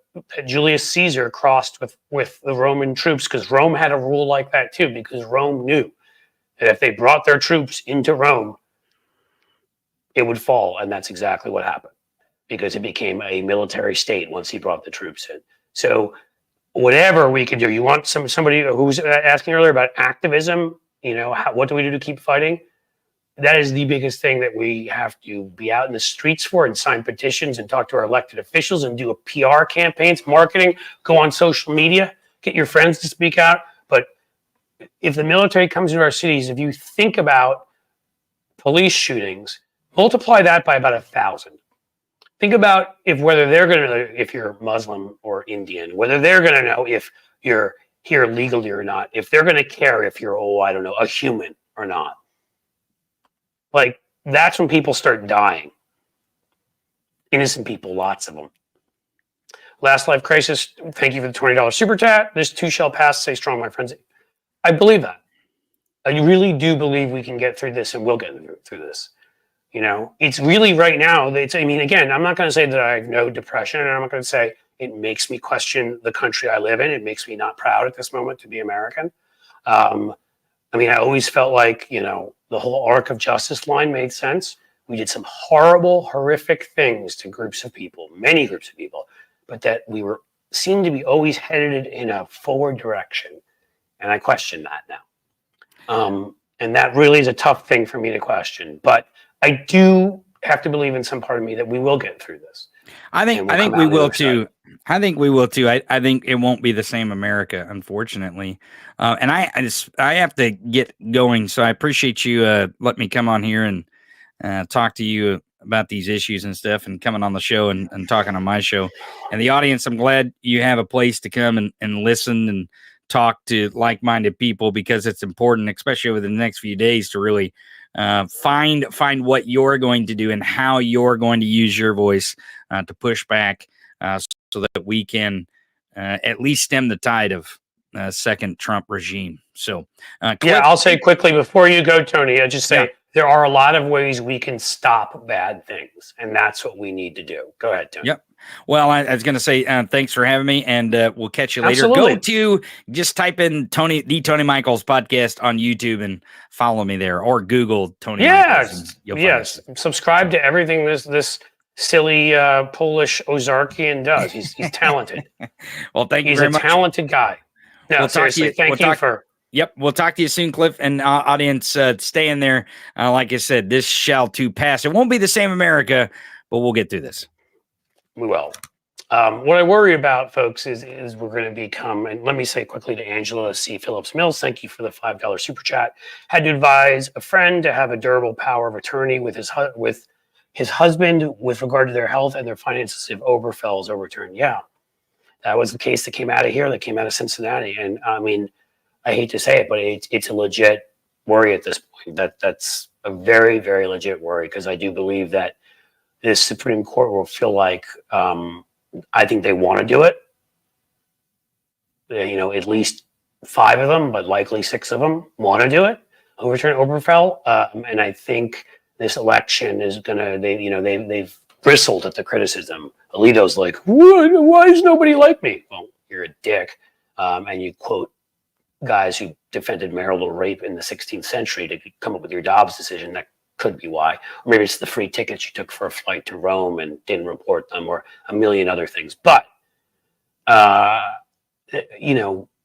Julius Caesar crossed with the Roman troops, because Rome had a rule like that too, because Rome knew that if they brought their troops into Rome, it would fall. And that's exactly what happened, because it became a military state once he brought the troops in. So whatever we can do, you want somebody who was asking earlier about activism, what do we do to keep fighting? That is the biggest thing that we have to be out in the streets for, and sign petitions and talk to our elected officials and do a PR campaigns, marketing, go on social media, get your friends to speak out. But if the military comes into our cities, if you think about police shootings, multiply that by about 1,000. Think about if you're Muslim or Indian, whether they're going to know if you're here legally or not, if they're going to care if you're, a human or not. Like, that's when people start dying. Innocent people, lots of them. Last Life Crisis, thank you for the $20 super chat. This too shall pass, stay strong, my friends. I believe that. I really do believe we can get through this, and we'll get through this. It's really right now. Again, I'm not going to say that I have no depression, and I'm not going to say it makes me question the country I live in. It makes me not proud at this moment to be American. I always felt like, the whole arc of justice line made sense. We did some horrible, horrific things to groups of people, many groups of people, but that we seemed to be always headed in a forward direction. And I question that now. And that really is a tough thing for me to question. But I do have to believe in some part of me that we will get through this. I think we will too. I think we will too. I think it won't be the same America, unfortunately. And I have to get going. So I appreciate you letting me come on here and talk to you about these issues and stuff, and coming on the show and talking on my show. And the audience, I'm glad you have a place to come and listen and talk to like-minded people, because it's important, especially over the next few days, to really find what you're going to do and how you're going to use your voice to push back, so that we can at least stem the tide of second Trump regime. So, Cliff, I'll say quickly before you go, Tony, I just say there are a lot of ways we can stop bad things, and that's what we need to do. Go ahead, Tony. Yep. Well, I was going to say thanks for having me, and we'll catch you later. Absolutely. Go to just type in the Tony Michaels podcast on YouTube and follow me there, or Google Tony Michaels. Yes. Subscribe to everything this silly Polish Ozarkian does. He's talented. Well, thank you very much. He's a talented guy. No, we'll seriously, thank you for. Yep, we'll talk to you soon, Cliff, and audience, stay in there. Like I said, this shall too pass. It won't be the same America, but we'll get through this. We will. What I worry about, folks, is we're going to become, and let me say quickly to Angela C. Phillips Mills, thank you for the $5 super chat. Had to advise a friend to have a durable power of attorney with his husband with regard to their health and their finances if Obergefell is overturned. Yeah, that was the case that came out of here, that came out of Cincinnati. And I hate to say it, but it's a legit worry at this point. That's a very, very legit worry, because I do believe that this Supreme Court will feel like, I think they want to do it. At least 5 of them, but likely 6 of them want to do it, overturn Obergefell. And I think this election is gonna. They've bristled at the criticism. Alito's like, why is nobody like me? Well, you're a dick, and you quote guys who defended marital rape in the 16th century to come up with your Dobbs decision. That could be why. Or maybe it's the free tickets you took for a flight to Rome and didn't report them, or a million other things. But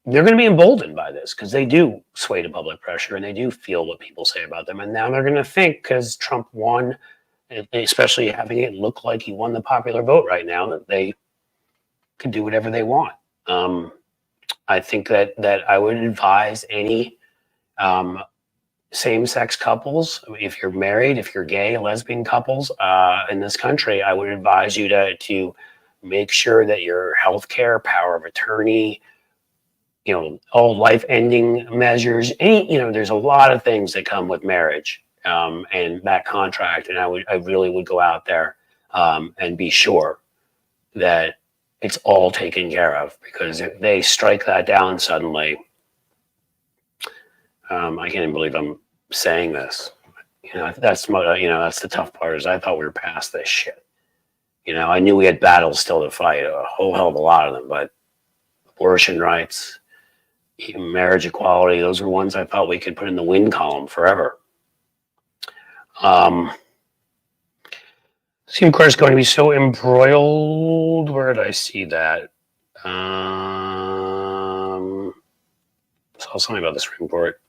they're going to be emboldened by this because they do sway to public pressure and they do feel what people say about them. And now they're going to think because Trump won, especially having it look like he won the popular vote right now, that they can do whatever they want. I think that I would advise any same-sex couples, if you're married, if you're gay, lesbian couples in this country, I would advise you to make sure that your health care, power of attorney, all life-ending measures, there's a lot of things that come with marriage and that contract. And I really would go out there and be sure that it's all taken care of, because if they strike that down suddenly, I can't even believe I'm saying this. That's the tough part, is I thought we were past this shit. I knew we had battles still to fight, a whole hell of a lot of them, but abortion rights, even marriage equality, those were ones I thought we could put in the win column forever. Supreme Court is going to be so embroiled. Where did I see that? Saw something about the Supreme Court.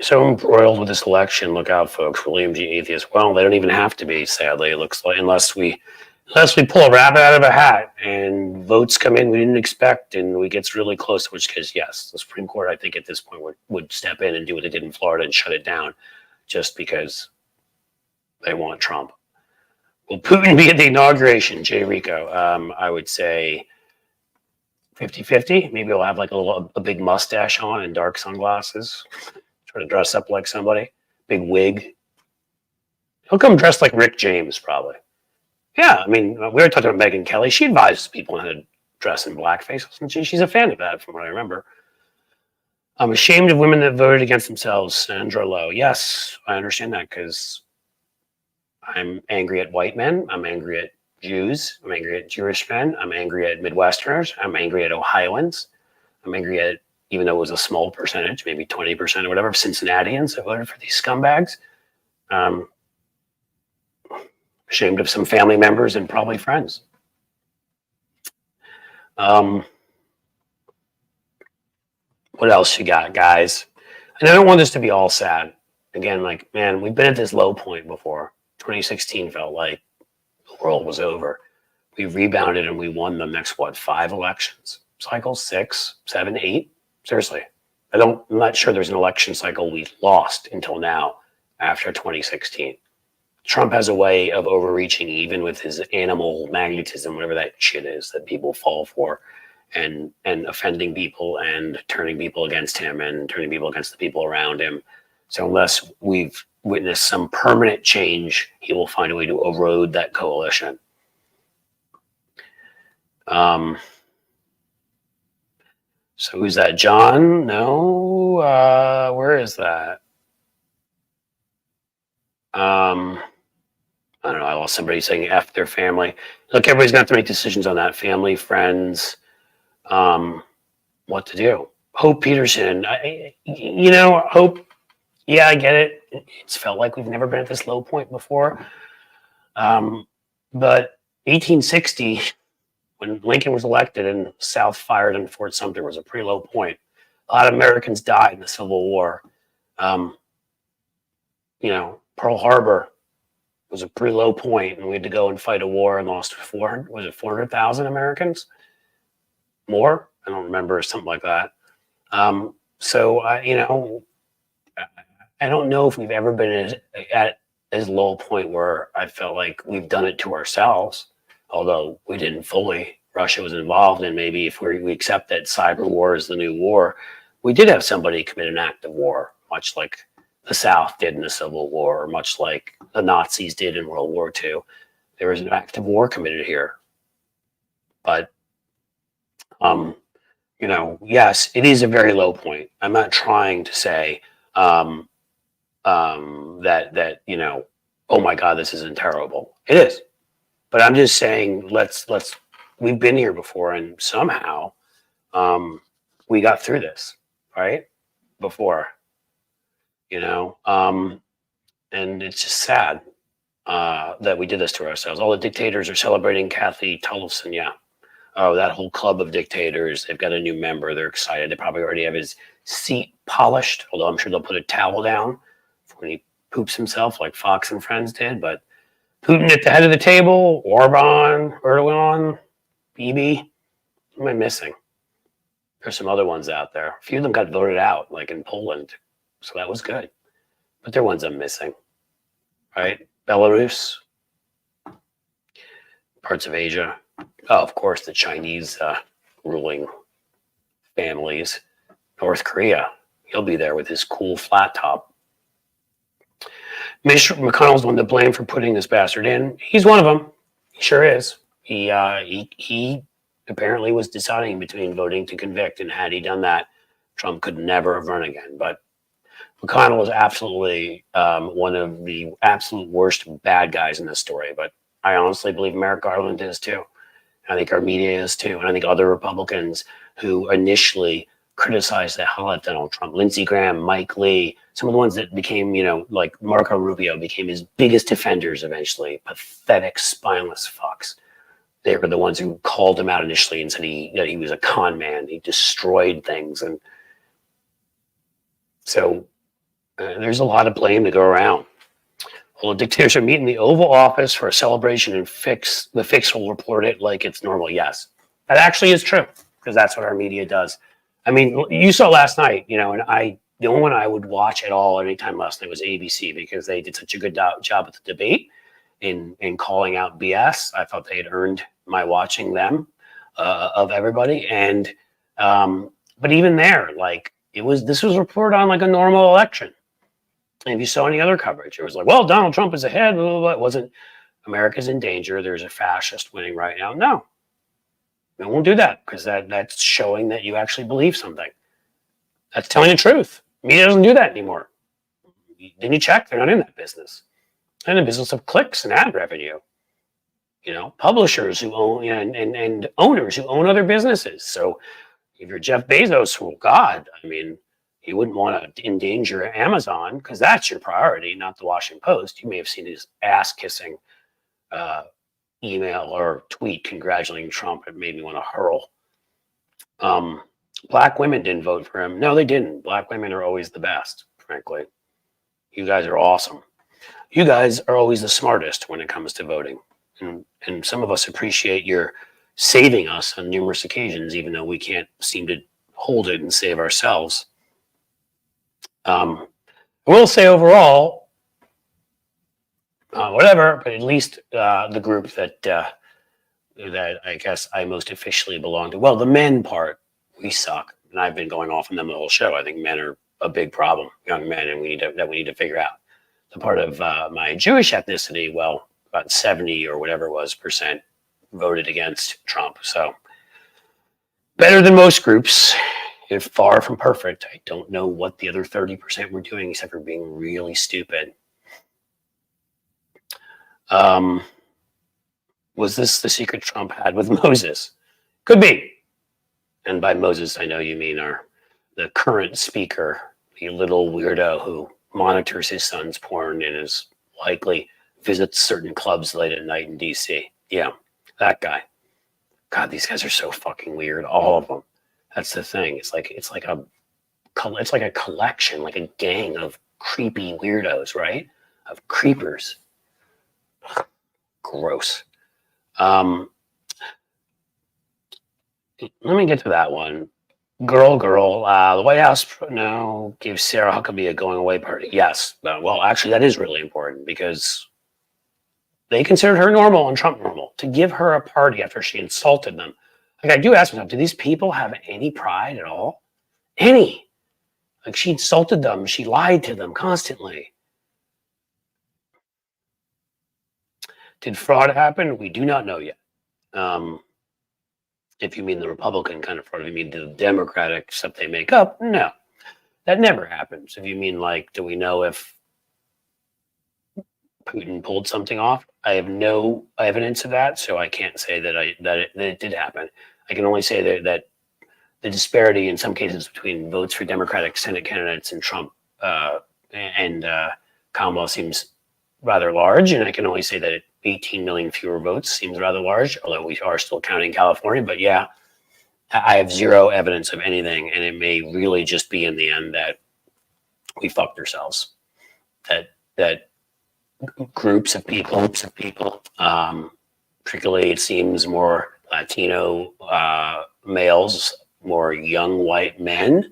So embroiled with this election. Look out, folks. William G. Atheist. Well, they don't even have to be, sadly, it looks like, unless we pull a rabbit out of a hat and votes come in we didn't expect and we gets really close, which case, yes, the Supreme Court, I think at this point would step in and do what they did in Florida and shut it down just because they want Trump. Will Putin be at the inauguration? Jay Rico. I would say 50-50. Maybe he'll have like a big mustache on and dark sunglasses. Try to dress up like somebody. Big wig. He'll come dressed like Rick James, probably. Yeah, I mean, we were talking about Megyn Kelly. She advises people on how to dress in blackface. And she's a fan of that, from what I remember. I'm ashamed of women that voted against themselves. Sandra Lowe. Yes, I understand that, because I'm angry at white men. I'm angry at Jews. I'm angry at Jewish men. I'm angry at Midwesterners. I'm angry at Ohioans. I'm angry at, even though it was a small percentage, maybe 20% or whatever, of Cincinnatians that voted for these scumbags. Ashamed of some family members and probably friends. What else you got, guys? And I don't want this to be all sad. Again, like, man, we've been at this low point before. 2016 felt like the world was over. We rebounded and we won the next, 5 elections? Cycles, 6, 7, 8? Seriously. I'm not sure there's an election cycle we lost until now after 2016. Trump has a way of overreaching, even with his animal magnetism, whatever that shit is that people fall for, and offending people and turning people against him and turning people against the people around him. So unless we've witnessed some permanent change, he will find a way to erode that coalition. So who's that? John? No. Where is that? I don't know. I lost somebody saying F their family. Look, everybody's going to have to make decisions on that. Family, friends, what to do. Hope Peterson. Hope. Yeah, I get it. It's felt like we've never been at this low point before. But 1860, when Lincoln was elected and South fired in Fort Sumter, was a pretty low point. A lot of Americans died in the Civil War. Pearl Harbor was a pretty low point, and we had to go and fight a war and lost 400,000 Americans? More? I don't remember, something like that. So I don't know if we've ever been at as low a point where I felt like we've done it to ourselves, although we didn't fully. Russia was involved, and maybe if we accept that cyber war is the new war, we did have somebody commit an act of war, much like the South did in the Civil War, or much like the Nazis did in World War II. There was an act of war committed here. But, yes, it is a very low point. I'm not trying to say that oh my God, this isn't terrible. It is. But I'm just saying, we've been here before, and somehow we got through this, right? Before. And it's just sad that we did this to ourselves. All the dictators are celebrating Kathy Tullifson. Yeah. Oh, that whole club of dictators. They've got a new member. They're excited. They probably already have his seat polished, although I'm sure they'll put a towel down when he poops himself like Fox and Friends did. But Putin at the head of the table, Orban, Erdogan, Bibi. Who am I missing? There's some other ones out there. A few of them got voted out, like in Poland. So that was good. But there are ones I'm missing, right? Belarus, parts of Asia. Oh, of course, the Chinese ruling families. North Korea, he'll be there with his cool flat top. Mitch McConnell's the one to blame for putting this bastard in. He's one of them. He sure is. He apparently was deciding between voting to convict, and had he done that, Trump could never have run again. But McConnell is absolutely one of the absolute worst bad guys in this story. But I honestly believe Merrick Garland is too. I think our media is too. And I think other Republicans who initially criticized the hell out of Donald Trump, Lindsey Graham, Mike Lee, some of the ones that became, like Marco Rubio became his biggest defenders eventually, pathetic, spineless fucks. They were the ones who called him out initially and said that he was a con man. He destroyed things. And so there's a lot of blame to go around. Well, the dictators are meeting in the Oval Office for a celebration, and the Fix will report it like it's normal. Yes, that actually is true, because that's what our media does. I mean, you saw last night, and the only one I would watch at all anytime last night was ABC, because they did such a good job with the debate in calling out BS. I thought they had earned my watching them of everybody. And but even there, like this was reported on like a normal election. And if you saw any other coverage, it was like, well, Donald Trump is ahead. Blah, blah, blah. It wasn't America's in danger. There's a fascist winning right now. No, we won't do that, because that's showing that you actually believe something. That's telling the truth. Media doesn't do that anymore. Didn't you check? They're not in that business. They're in the business of clicks and ad revenue. Publishers who own and owners who own other businesses. So if you're Jeff Bezos, well, God, I mean, you wouldn't want to endanger Amazon, because that's your priority, not the Washington Post. You may have seen his ass-kissing email or tweet congratulating Trump. It made me want to hurl. Black women didn't vote for him. No, they didn't. Black women are always the best, frankly. You guys are awesome. You guys are always the smartest when it comes to voting. And some of us appreciate your saving us on numerous occasions, even though we can't seem to hold it and save ourselves. I will say overall, whatever, but at least the group that I guess I most officially belong to, well, the men part, we suck. And I've been going off on them the whole show. I think men are a big problem, young men, and we need to figure out. The part of my Jewish ethnicity, well, about 70 or whatever it was % voted against Trump. So better than most groups. If far from perfect. I don't know what the other 30% were doing except for being really stupid. Was this the secret Trump had with Moses? Could be. And by Moses, I know you mean the current speaker, the little weirdo who monitors his son's porn and is likely visits certain clubs late at night in DC. Yeah, that guy. God, these guys are so fucking weird. All of them. That's the thing. It's like a collection, like a gang of creepy weirdos, right? Of creepers. Gross. Let me get to that one. Girl. The White House now gave Sarah Huckabee a going away party. Yes. Well, actually, that is really important, because they considered her normal and Trump normal. To give her a party after she insulted them. Like, I do ask myself, do these people have any pride at all? Any? Like, she insulted them. She lied to them constantly. Did fraud happen? We do not know yet. If you mean the Republican kind of fraud, if you mean the Democratic stuff they make up, no. That never happens. If you mean, like, do we know if Putin pulled something off? I have no evidence of that, so I can't say that it did happen. I can only say that the disparity in some cases between votes for Democratic Senate candidates and Trump and Kamala seems rather large, and I can only say that 18 million fewer votes seems rather large, although we are still counting California. But yeah, I have zero evidence of anything, and it may really just be in the end that we fucked ourselves. That groups of people, particularly it seems more Latino males, more young white men,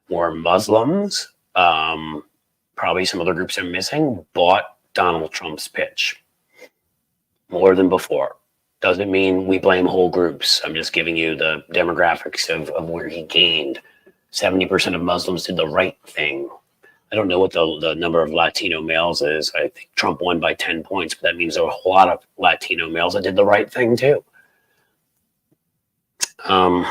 more Muslims, probably some other groups I'm missing, bought Donald Trump's pitch more than before. Doesn't mean we blame whole groups. I'm just giving you the demographics of where he gained. 70% of Muslims did the right thing. I don't know what the number of Latino males is. I think Trump won by 10 points, but that means there were a whole lot of Latino males that did the right thing too. Elon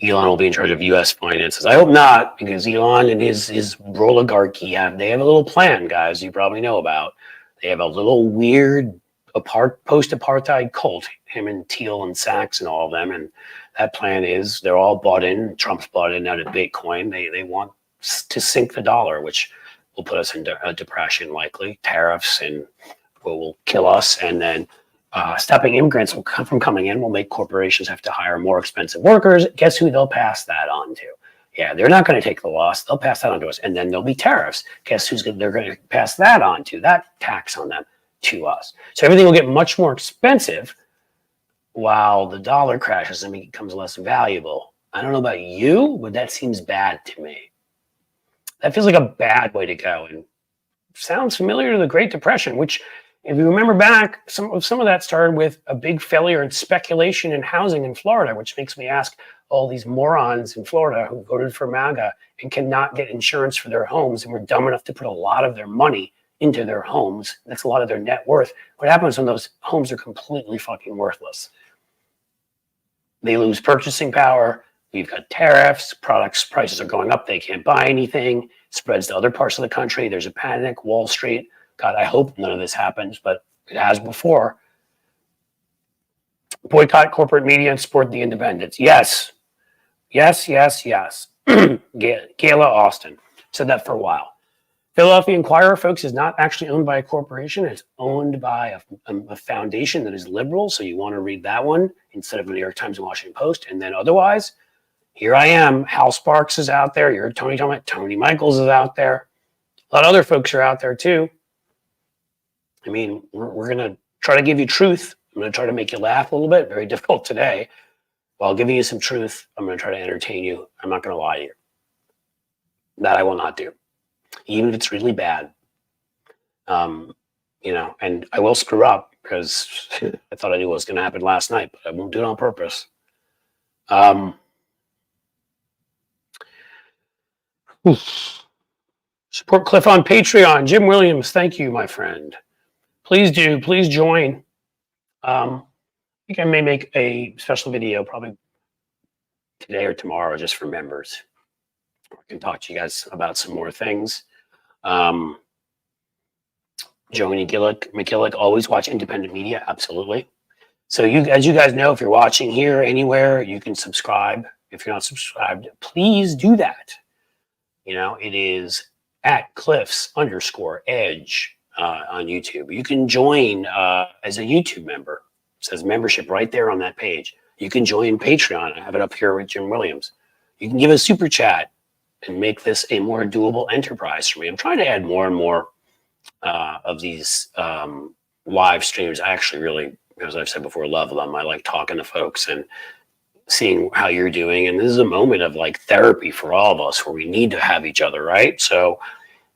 will be in charge of U.S. finances. I hope not, because Elon and his oligarchy they have a little plan, guys. You probably know about. They have a little weird post-apartheid cult. Him and Thiel and Sachs and all of them, and that plan is they're all bought in. Trump's bought in out of Bitcoin. They want to sink the dollar, which will put us in a depression likely. Tariffs and will kill us, and then stopping immigrants from coming in will make corporations have to hire more expensive workers. Guess who they'll pass that on to? Yeah, they're not going to take the loss. They'll pass that on to us, and then there'll be tariffs. Guess they're going to pass that on to? That tax on them to us. So everything will get much more expensive while the dollar crashes and becomes less valuable. I don't know about you, but that seems bad to me. That feels like a bad way to go, and sounds familiar to the Great Depression, which, if you remember back, some of that started with a big failure in speculation in housing in Florida, which makes me ask all these morons in Florida who voted for MAGA and cannot get insurance for their homes and were dumb enough to put a lot of their money into their homes. That's a lot of their net worth. What happens when those homes are completely fucking worthless? They lose purchasing power. We've got tariffs. Prices are going up. They can't buy anything. Spreads to other parts of the country. There's a panic. Wall Street. God, I hope none of this happens, but it has before. Boycott corporate media and support the independents. Yes. Yes, yes, yes. Gayla Austin said that for a while. Philadelphia Inquirer, folks, is not actually owned by a corporation. It's owned by a foundation that is liberal. So you want to read that one instead of the New York Times and Washington Post. And then otherwise, here I am. Hal Sparks is out there. You're Tony talking about Tony Michaels is out there. A lot of other folks are out there too. I mean, we're going to try to give you truth. I'm going to try to make you laugh a little bit. Very difficult today. While giving you some truth, I'm going to try to entertain you. I'm not going to lie to you. That I will not do. Even if it's really bad. And I will screw up because I thought I knew what was going to happen last night, but I won't do it on purpose. Support Cliff on Patreon. Jim Williams, thank you, my friend. Please do. Please join. I think I may make a special video probably today or tomorrow just for members. I can talk to you guys about some more things. Joni McKillick, always watch independent media. Absolutely. So as you guys know, if you're watching here anywhere, you can subscribe. If you're not subscribed, please do that. It is at Cliffs_Edge on YouTube. You can join as a YouTube member. It says membership right there on that page. You can join Patreon. I have it up here with Jim Williams. You can give a super chat and make this a more doable enterprise for me. I'm trying to add more and more of these live streams. I actually really, as I've said before, love them. I like talking to folks and seeing how you're doing. And this is a moment of like therapy for all of us where we need to have each other, right? So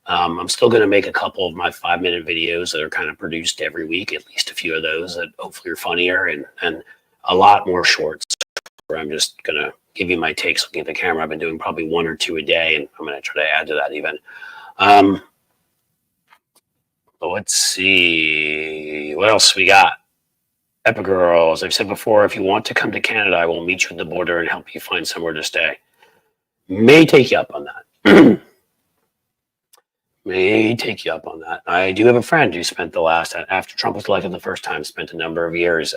I'm still going to make a couple of my 5-minute videos that are kind of produced every week, at least a few of those that hopefully are funnier, and a lot more shorts where I'm just going to give you my takes looking at the camera. I've been doing probably 1 or 2 a day, and I'm going to try to add to that even. Let's see. What else we got? Epigirl, as I've said before, if you want to come to Canada, I will meet you at the border and help you find somewhere to stay. May take you up on that. May take you up on that. I do have a friend who spent after Trump was elected the first time, spent a number of years,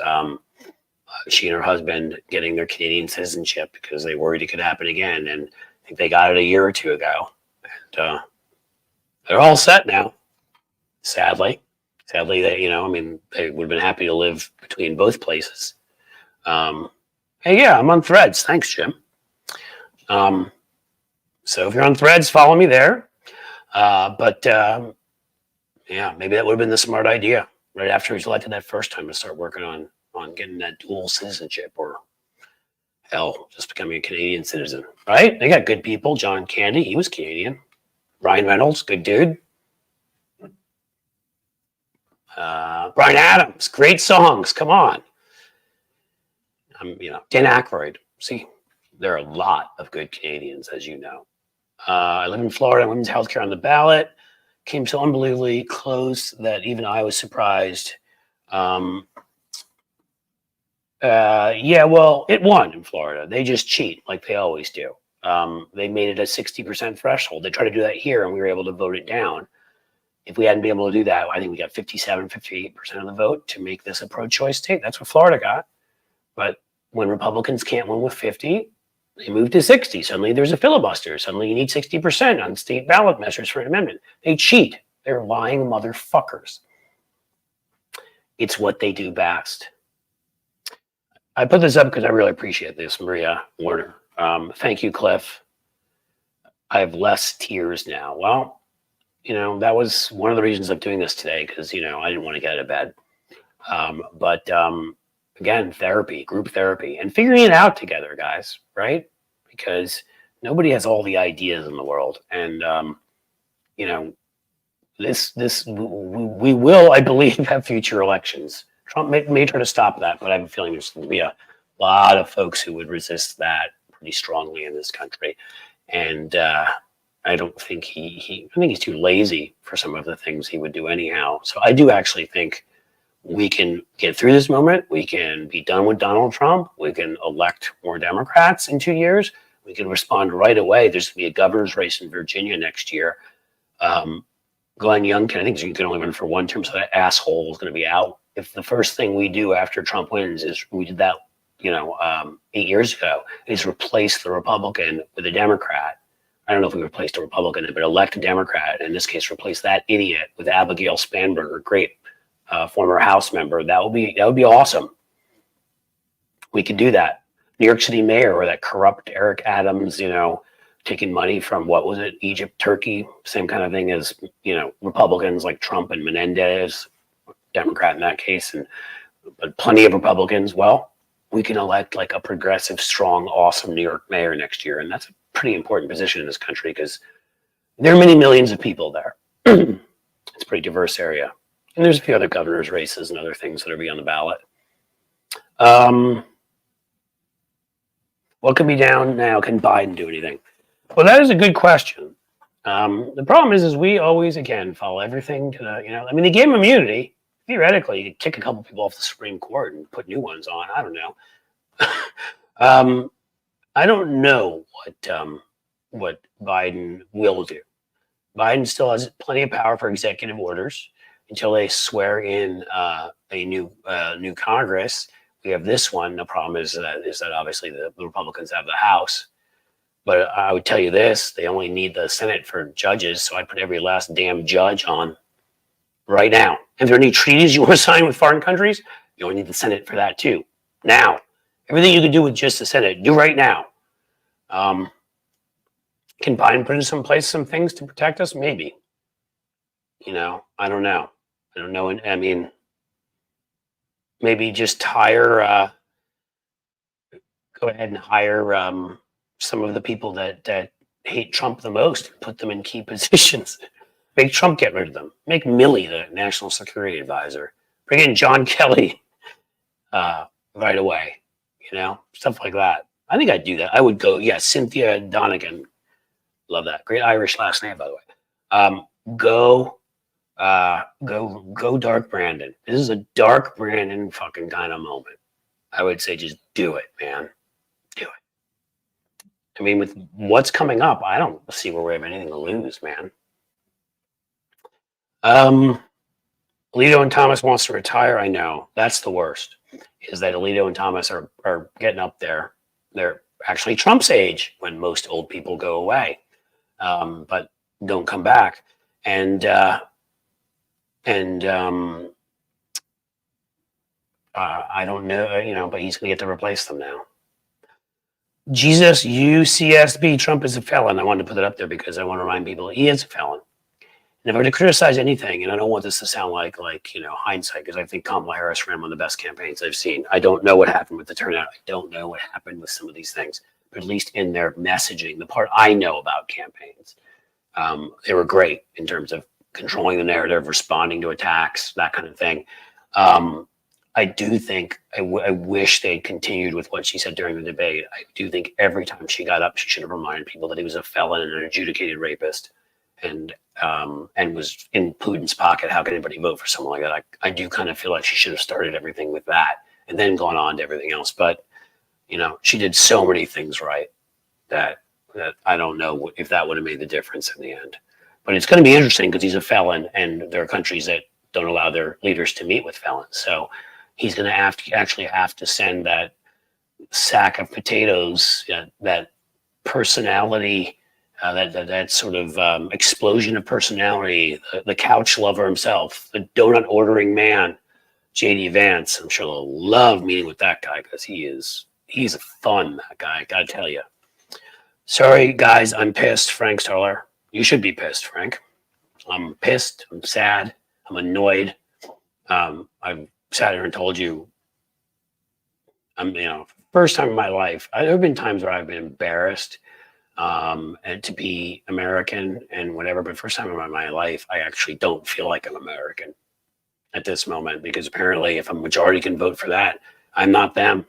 she and her husband getting their Canadian citizenship because they worried it could happen again. And I think they got it a year or 2 ago. And they're all set now, sadly. Sadly, they, I mean, they would have been happy to live between both places. Hey, yeah, I'm on Threads. Thanks, Jim. So if you're on Threads, follow me there. But yeah, maybe that would have been the smart idea right after he's elected that first time to start working on getting that dual citizenship, or hell, just becoming a Canadian citizen. Right? They got good people. John Candy, he was Canadian. Ryan Reynolds, good dude. Brian Adams, great songs. Come on. Dan Aykroyd. See, there are a lot of good Canadians, as you know. I live in Florida. Women's health care on the ballot came so unbelievably close that even I was surprised. Yeah, well, it won in Florida. They just cheat like they always do. They made it a 60% threshold. They tried to do that here, and we were able to vote it down. If we hadn't been able to do that, I think we got 57, 58% of the vote to make this a pro-choice state. That's what Florida got. But when Republicans can't win with 50, they move to 60. Suddenly there's a filibuster. Suddenly you need 60% on state ballot measures for an amendment. They cheat. They're lying motherfuckers. It's what they do best. I put this up because I really appreciate this, Maria Warner. Thank you, Cliff. I have less tears now. Well, that was one of the reasons of doing this today, because, I didn't want to get out of bed. But again, therapy, group therapy, and figuring it out together, guys, right? Because nobody has all the ideas in the world. And, we will, I believe, have future elections. Trump may try to stop that, but I have a feeling there's going to be a lot of folks who would resist that pretty strongly in this country. And I don't think I think he's too lazy for some of the things he would do anyhow. So I do actually think we can get through this moment. We can be done with Donald Trump. We can elect more Democrats in 2 years. We can respond right away. There's going to be a governor's race in Virginia next year. Glenn Youngkin, I think he can only run for one term, so that asshole is going to be out. If the first thing we do after Trump wins is, we did that, 8 years ago, is replace the Republican with a Democrat. I don't know if we replaced a Republican, but elect a Democrat. In this case, replace that idiot with Abigail Spanberger, great former House member. That would be awesome. We could do that. New York City mayor, or that corrupt Eric Adams, taking money from, what was it, Egypt, Turkey, same kind of thing as, Republicans like Trump and Menendez, Democrat in that case, but plenty of Republicans. Well, we can elect like a progressive, strong, awesome New York mayor next year. And that's a pretty important position in this country, because there are many millions of people there. It's a pretty diverse area. And there's a few other governor's races and other things that will be on the ballot. What can be down now? Can Biden do anything? Well, that is a good question. The problem is we always, again, follow everything to the, they gave him immunity. Theoretically, you could kick a couple people off the Supreme Court and put new ones on. I don't know. I don't know what Biden will do. Biden still has plenty of power for executive orders until they swear in a new Congress. We have this one. The problem is that obviously the Republicans have the House. But I would tell you this: they only need the Senate for judges. So I'd put every last damn judge on right now. If there are any treaties you want to sign with foreign countries, you only need the Senate for that too. Now, everything you can do with just the Senate, do right now. Can Biden put in place some things to protect us? Maybe. I don't know. I don't know. I mean, maybe just go ahead and hire some of the people that hate Trump the most, put them in key positions. Make Trump get rid of them. Make Milley the national security advisor. Bring in John Kelly right away. Stuff like that. I think I'd do that. I would go, Cynthia Donegan. Love that. Great Irish last name, by the way. Go Dark Brandon. This is a Dark Brandon fucking kind of moment. I would say just do it, man. Do it. I mean, with what's coming up, I don't see where we have anything to lose, man. Alito and Thomas wants to retire. I know. That's the worst, is that Alito and Thomas are getting up there. They're actually Trump's age when most old people go away, but don't come back. And And I don't know, but he's going to get to replace them now. Jesus UCSB, Trump is a felon. I wanted to put it up there because I want to remind people he is a felon. And if I were to criticize anything, and I don't want this to sound like hindsight, because I think Kamala Harris ran one of the best campaigns I've seen. I don't know what happened with the turnout. I don't know what happened with some of these things, but at least in their messaging, the part I know about campaigns, they were great in terms of controlling the narrative, responding to attacks, that kind of thing. I do think I wish they'd continued with what she said during the debate. I do think every time she got up, she should have reminded people that he was a felon and an adjudicated rapist, and was in Putin's pocket. How can anybody vote for someone like that? I do kind of feel like she should have started everything with that and then gone on to everything else. But she did so many things right that I don't know if that would have made the difference in the end. But it's going to be interesting because he's a felon, and there are countries that don't allow their leaders to meet with felons. So he's going to actually have to send that sack of potatoes, that personality, that sort of explosion of personality, the couch lover himself, the donut ordering man, JD Vance. I'm sure they'll love meeting with that guy because he's a fun, that guy, gotta tell you. Sorry, guys, I'm pissed. Frank Starler. You should be pissed, Frank. I'm pissed. I'm sad. I'm annoyed. I've sat here and told you, first time in my life, there have been times where I've been embarrassed and to be American and whatever, but first time in my life, I actually don't feel like I'm American at this moment, because apparently if a majority can vote for that, I'm not them.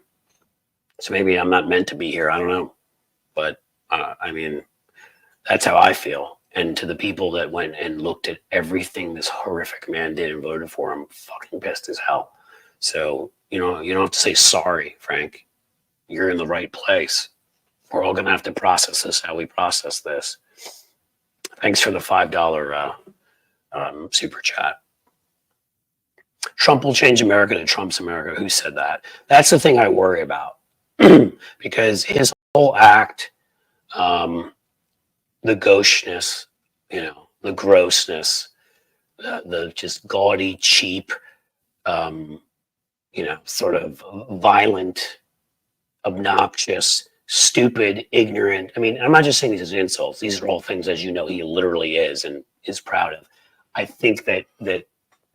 So maybe I'm not meant to be here. I don't know. But that's how I feel. And to the people that went and looked at everything this horrific man did and voted for him, I'm fucking pissed as hell. So, you don't have to say sorry, Frank. You're in the right place. We're all going to have to process this how we process this. Thanks for the $5 super chat. Trump will change America to Trump's America. Who said that? That's the thing I worry about. Because his whole act, the gaucheness, the grossness, the just gaudy, cheap, sort of violent, obnoxious, stupid, ignorant. I mean, I'm not just saying these as insults. These are all things, as you know, he literally is and is proud of. I think that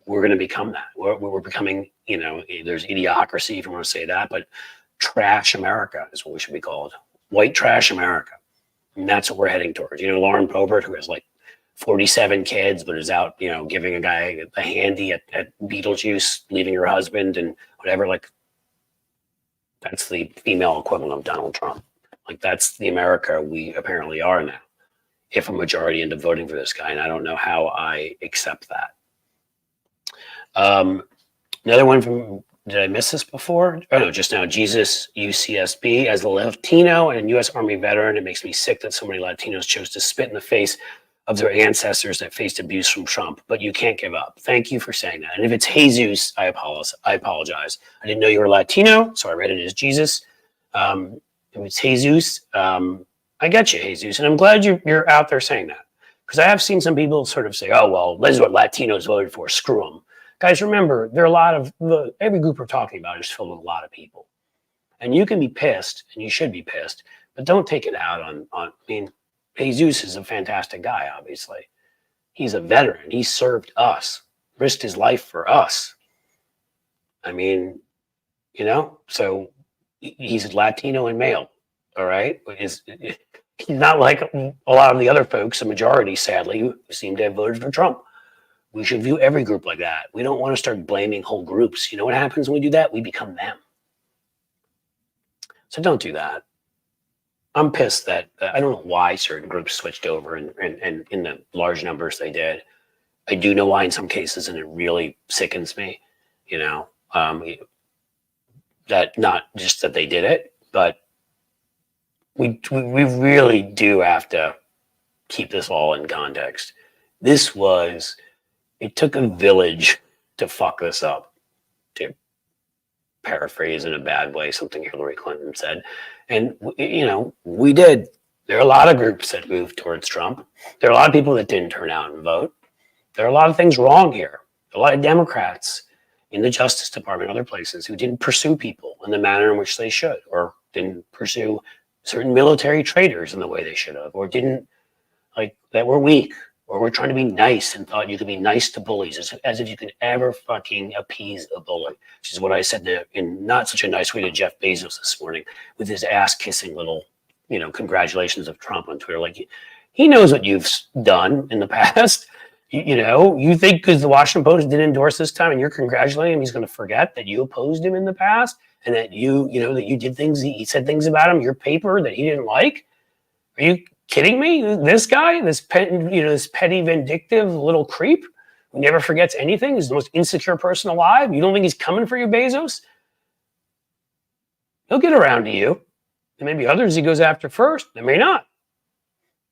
we're going to become that. We're becoming, there's idiocracy, if you want to say that, but trash America is what we should be called. White trash America. And that's what we're heading towards. Lauren Boebert, who has like 47 kids, but is out, giving a guy a handy at Beetlejuice, leaving her husband and whatever. Like, that's the female equivalent of Donald Trump. Like, that's the America we apparently are now, if a majority end up voting for this guy. And I don't know how I accept that. Another one from, did I miss this before? Oh, no, just now. Jesus UCSB. As a Latino and U.S. Army veteran, it makes me sick that so many Latinos chose to spit in the face of their ancestors that faced abuse from Trump. But you can't give up. Thank you for saying that. And if it's Jesus, I apologize. I didn't know you were Latino, so I read it as Jesus. If it's Jesus, I get you, Jesus. And I'm glad you're out there saying that. Because I have seen some people sort of say, oh, well, this is what Latinos voted for. Screw them. Guys, remember, there are a lot of, every group we're talking about is filled with a lot of people. And you can be pissed, and you should be pissed, but don't take it out on Jesus is a fantastic guy, obviously. He's a veteran. He served us, risked his life for us. So he's Latino and male, all right? He's not like a lot of the other folks, a majority, sadly, who seem to have voted for Trump. We should view every group like that. We don't want to start blaming whole groups. You know what happens when we do that? We become them. So don't do that. I'm pissed that I don't know why certain groups switched over and in the large numbers they did. I do know why in some cases, and it really sickens me, that not just that they did it, but we really do have to keep this all in context. It took a village to fuck this up, to paraphrase in a bad way something Hillary Clinton said. And, we did. There are a lot of groups that moved towards Trump. There are a lot of people that didn't turn out and vote. There are a lot of things wrong here. a lot of Democrats in the Justice Department, other places, who didn't pursue people in the manner in which they should, or didn't pursue certain military traitors in the way they should have, or didn't, like, that were weak, or were trying to be nice and thought you could be nice to bullies, as if you could ever fucking appease a bully, which is what I said in not such a nice way to Jeff Bezos this morning with his ass kissing little, congratulations of Trump on Twitter. Like, he knows what you've done in the past. You think because the Washington Post didn't endorse this time and you're congratulating him, he's going to forget that you opposed him in the past and that that you did things, he said things about him, your paper that he didn't like? Are you kidding me? This guy, this petty, vindictive little creep who never forgets anything, is the most insecure person alive. You don't think he's coming for you, Bezos? He'll get around to you. There may be others he goes after first. There may not.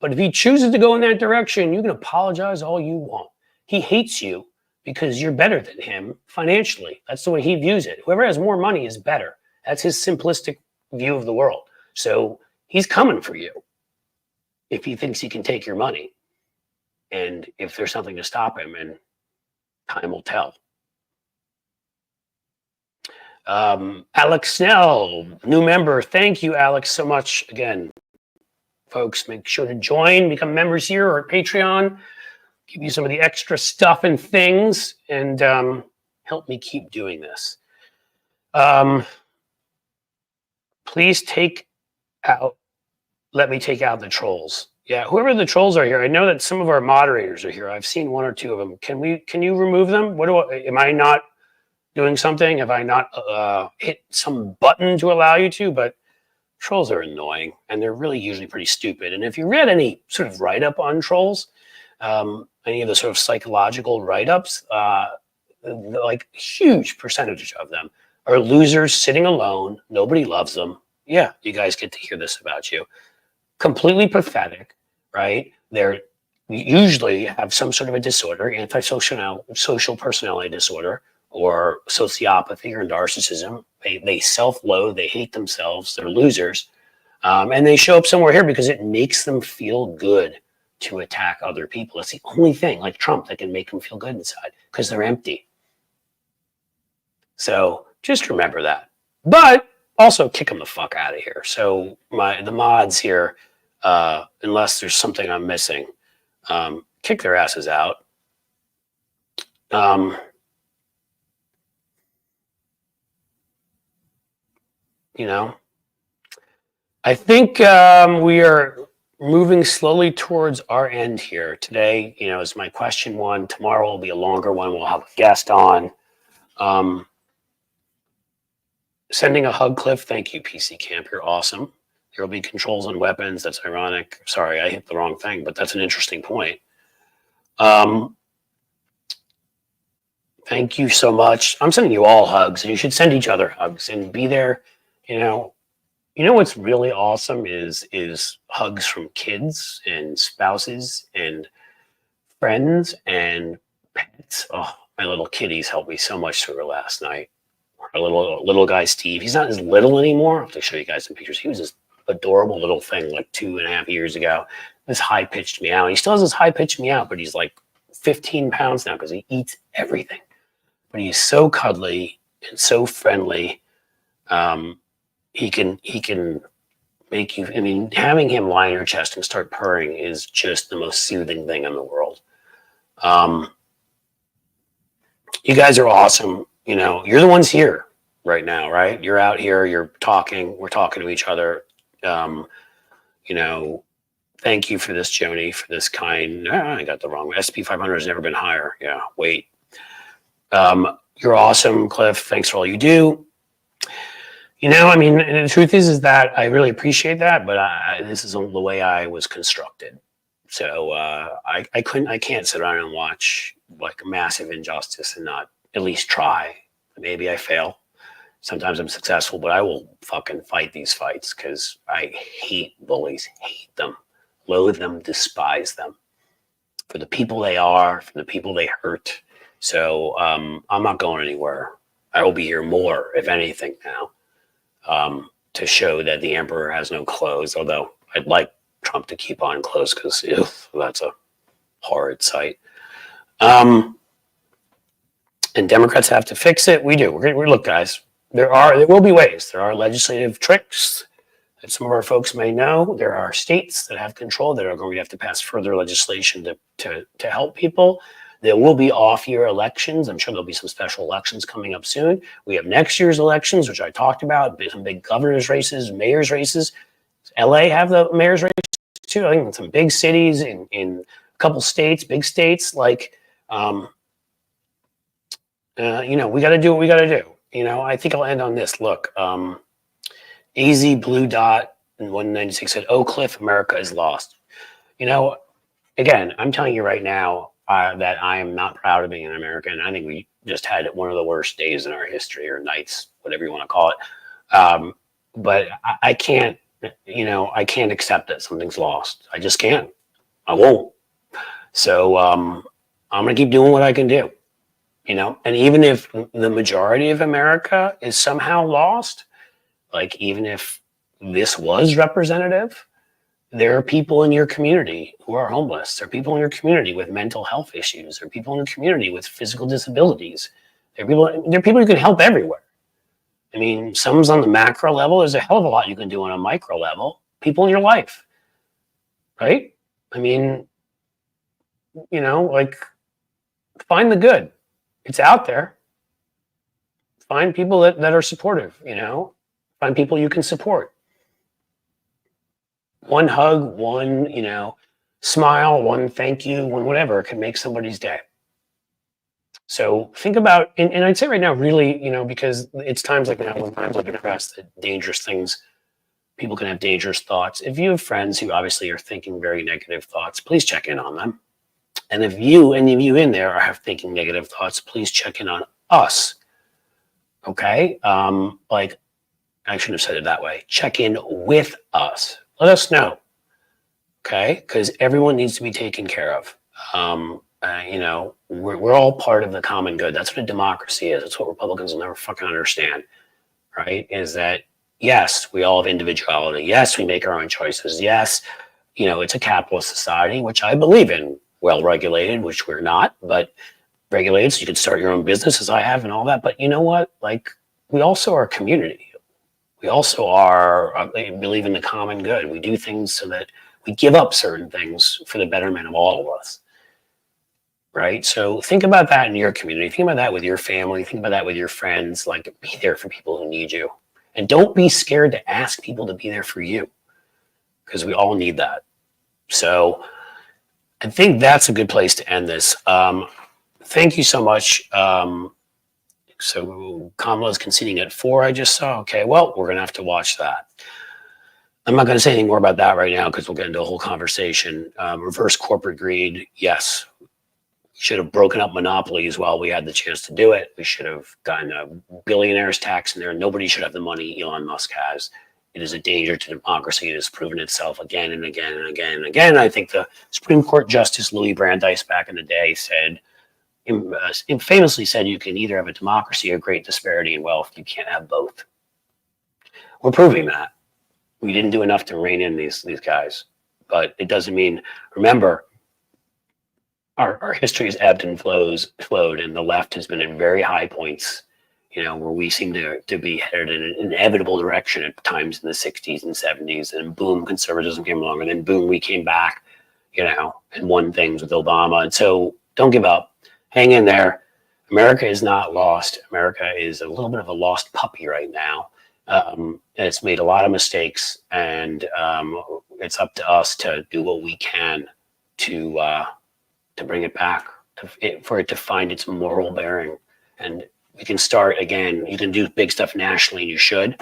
But if he chooses to go in that direction, you can apologize all you want. He hates you because you're better than him financially. That's the way he views it. Whoever has more money is better. That's his simplistic view of the world. So he's coming for you if he thinks he can take your money. And if there's something to stop him, and time will tell. Alex Snell, new member. Thank you, Alex, so much. Again, folks, make sure to join, become members here or at Patreon. Give you some of the extra stuff and things, and help me keep doing this. Please let me take out the trolls. Yeah, whoever the trolls are here, I know that some of our moderators are here. I've seen one or two of them. Can you remove them? Am I not doing something? Have I not hit some button to allow you to? But trolls are annoying, and they're really usually pretty stupid. And if you read any sort of write-up on trolls, any of the sort of psychological write-ups, like huge percentage of them are losers sitting alone. Nobody loves them. Yeah, you guys get to hear this about you. Completely pathetic, right? They're usually have some sort of a disorder, social personality disorder, or sociopathy or narcissism. They self-loathe, they hate themselves, they're losers. And they show up somewhere here because it makes them feel good to attack other people. It's the only thing, like Trump, that can make them feel good inside, because they're empty. So just remember that. But also kick them the fuck out of here. So the mods here, unless there's something I'm missing, kick their asses out. I think we are moving slowly towards our end here. Today, is my question one. Tomorrow will be a longer one. We'll have a guest on. Sending a hug, Cliff. Thank you, PC Camp. You're awesome. There will be controls on weapons. That's ironic. Sorry, I hit the wrong thing, but that's an interesting point. Thank you so much. I'm sending you all hugs, and you should send each other hugs and be there. What's really awesome is hugs from kids and spouses and friends and pets. Oh, my little kitties helped me so much through her last night. Our little guy, Steve, he's not as little anymore. I'll have to show you guys some pictures. He was this adorable little thing like 2.5 years ago. This high-pitched meow. He still has this high-pitched meow, but he's like 15 pounds now because he eats everything. But he's so cuddly and so friendly. He can make you, having him lie on your chest and start purring is just the most soothing thing in the world. You guys are awesome. You're the ones here right now, right? You're out here, you're talking, we're talking to each other. Thank you for this, Joni, for this kind, I got the wrong one. SP 500 has never been higher. Yeah, wait. You're awesome, Cliff. Thanks for all you do. And the truth is that I really appreciate that, but this isn't the way I was constructed. So I can't sit around and watch like a massive injustice and not at least try. Maybe I fail. Sometimes I'm successful, but I will fucking fight these fights because I hate bullies, hate them, loathe them, despise them for the people they are, for the people they hurt. So I'm not going anywhere. I will be here more, if anything, now. To show that the emperor has no clothes, although I'd like Trump to keep on clothes because that's a horrid sight. and Democrats have to fix it. We do. We're look, guys. There will be ways. There are legislative tricks that some of our folks may know. There are states that have control that are going to have to pass further legislation to help people. There will be off-year elections. I'm sure there'll be some special elections coming up soon. We have next year's elections, which I talked about. Some big governor's races, mayor's races. LA have the mayor's race too. I think in some big cities, in a couple states, big states, like, we got to do what we got to do. I think I'll end on this. Look, AZ Blue Dot in 196 said, "Oh, Cliff, America is lost." Again, I'm telling you right now that I am not proud of being an American. I think we just had one of the worst days in our history, or nights, whatever you want to call it. But I can't, I can't accept that something's lost. I just can't. I won't. So I'm going to keep doing what I can do. And even if the majority of America is somehow lost, like even if this was representative, there are people in your community who are homeless. There are people in your community with mental health issues. There are people in your community with physical disabilities. There are people you can help everywhere. I mean, some's on the macro level. There's a hell of a lot you can do on a micro level. People in your life, right? I mean, like, find the good. It's out there. Find people that are supportive, find people you can support. One hug, one, smile, one thank you, one whatever can make somebody's day. So think about, and I'd say right now, really, because it's times like now when times like across the dangerous things, people can have dangerous thoughts. If you have friends who obviously are thinking very negative thoughts, please check in on them. And if any of you in there are thinking negative thoughts, please check in on us. Okay? Like, I shouldn't have said it that way. Check in with us. Let us know. Okay? Because everyone needs to be taken care of. We're all part of the common good. That's what a democracy is. That's what Republicans will never fucking understand. Right? Is that, yes, we all have individuality. Yes, we make our own choices. Yes, it's a capitalist society, which I believe in. Well regulated, which we're not, but regulated so you can start your own business, as I have, and all that. But you know what? Like, we also are a community. We also believe in the common good. We do things so that we give up certain things for the betterment of all of us. Right? So think about that in your community. Think about that with your family. Think about that with your friends. Like, be there for people who need you. And don't be scared to ask people to be there for you, because we all need that. So I think that's a good place to end this. Thank you so much. So Kamala's conceding at 4, I just saw. Okay, well, we're going to have to watch that. I'm not going to say anything more about that right now because we'll get into a whole conversation. Reverse corporate greed, yes. We should have broken up monopolies while we had the chance to do it. We should have gotten a billionaire's tax in there. Nobody should have the money Elon Musk has. It is a danger to democracy. It has proven itself again and again and again and again. I think the Supreme Court Justice Louis Brandeis back in the day said, famously said, you can either have a democracy or great disparity in wealth. You can't have both. We're proving that. We didn't do enough to rein in these guys. But it doesn't mean, remember, our history has ebbed and flowed, and the left has been in very high points, where we seem to be headed in an inevitable direction at times in the 60s and 70s, and boom, conservatism came along, and then boom, we came back, and won things with Obama. And so don't give up. Hang in there. America is not lost. America is a little bit of a lost puppy right now. It's made a lot of mistakes, and it's up to us to do what we can to bring it back, for it to find its moral bearing. And we can start again. You can do big stuff nationally, and you should.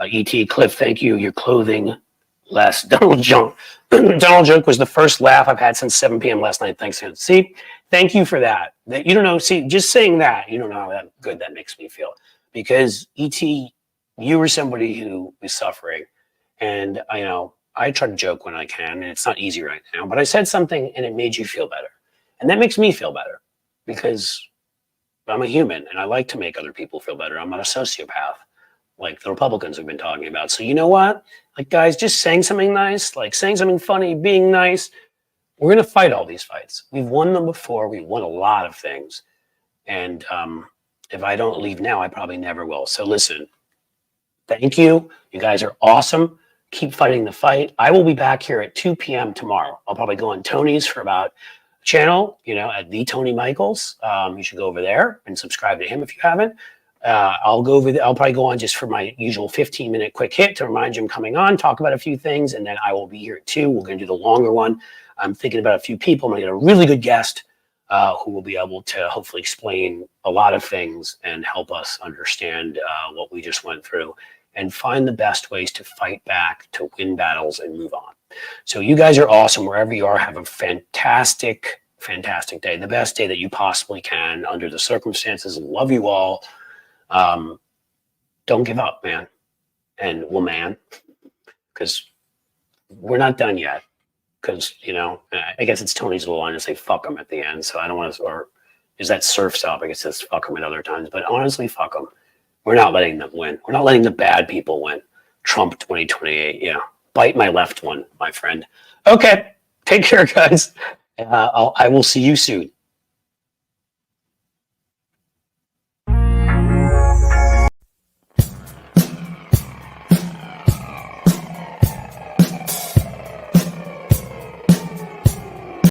E.T. Cliff, thank you. Your clothing less. Donald Junk. Donald Junk was the first laugh I've had since 7 p.m. last night. Thanks. See, thank you for that. That you don't know. See, just saying that, you don't know how good that makes me feel. Because E.T., you were somebody who is suffering, and I try to joke when I can, and it's not easy right now. But I said something, and it made you feel better, and that makes me feel better because I'm a human, and I like to make other people feel better. I'm not a sociopath like the Republicans have been talking about. So you know what? Like, guys, just saying something nice, like saying something funny, being nice. We're going to fight all these fights. We've won them before. We've won a lot of things. And If I don't leave now, I probably never will. So listen, thank you. You guys are awesome. Keep fighting the fight. I will be back here at 2 p.m. tomorrow. I'll probably go on Tony's for about channel, at the Tony Michaels. You should go over there and subscribe to him if you haven't. I'll go over. I'll probably go on just for my usual 15-minute quick hit to remind you I'm coming on, talk about a few things, and then I will be here at 2. We're going to do the longer one. I'm thinking about a few people. I'm going to get a really good guest who will be able to hopefully explain a lot of things and help us understand what we just went through and find the best ways to fight back, to win battles, and move on. So you guys are awesome wherever you are. Have a fantastic, fantastic day. The best day that you possibly can under the circumstances. Love you all. Don't give up, man. And woman, because we're not done yet. Because, I guess it's Tony's little line to say fuck them at the end. So I don't want to, or is that Surf's Up? I guess it's fuck them at other times. But honestly, fuck them. We're not letting them win. We're not letting the bad people win. Trump 2028. Yeah. Bite my left one, my friend. Okay. Take care, guys. I will see you soon.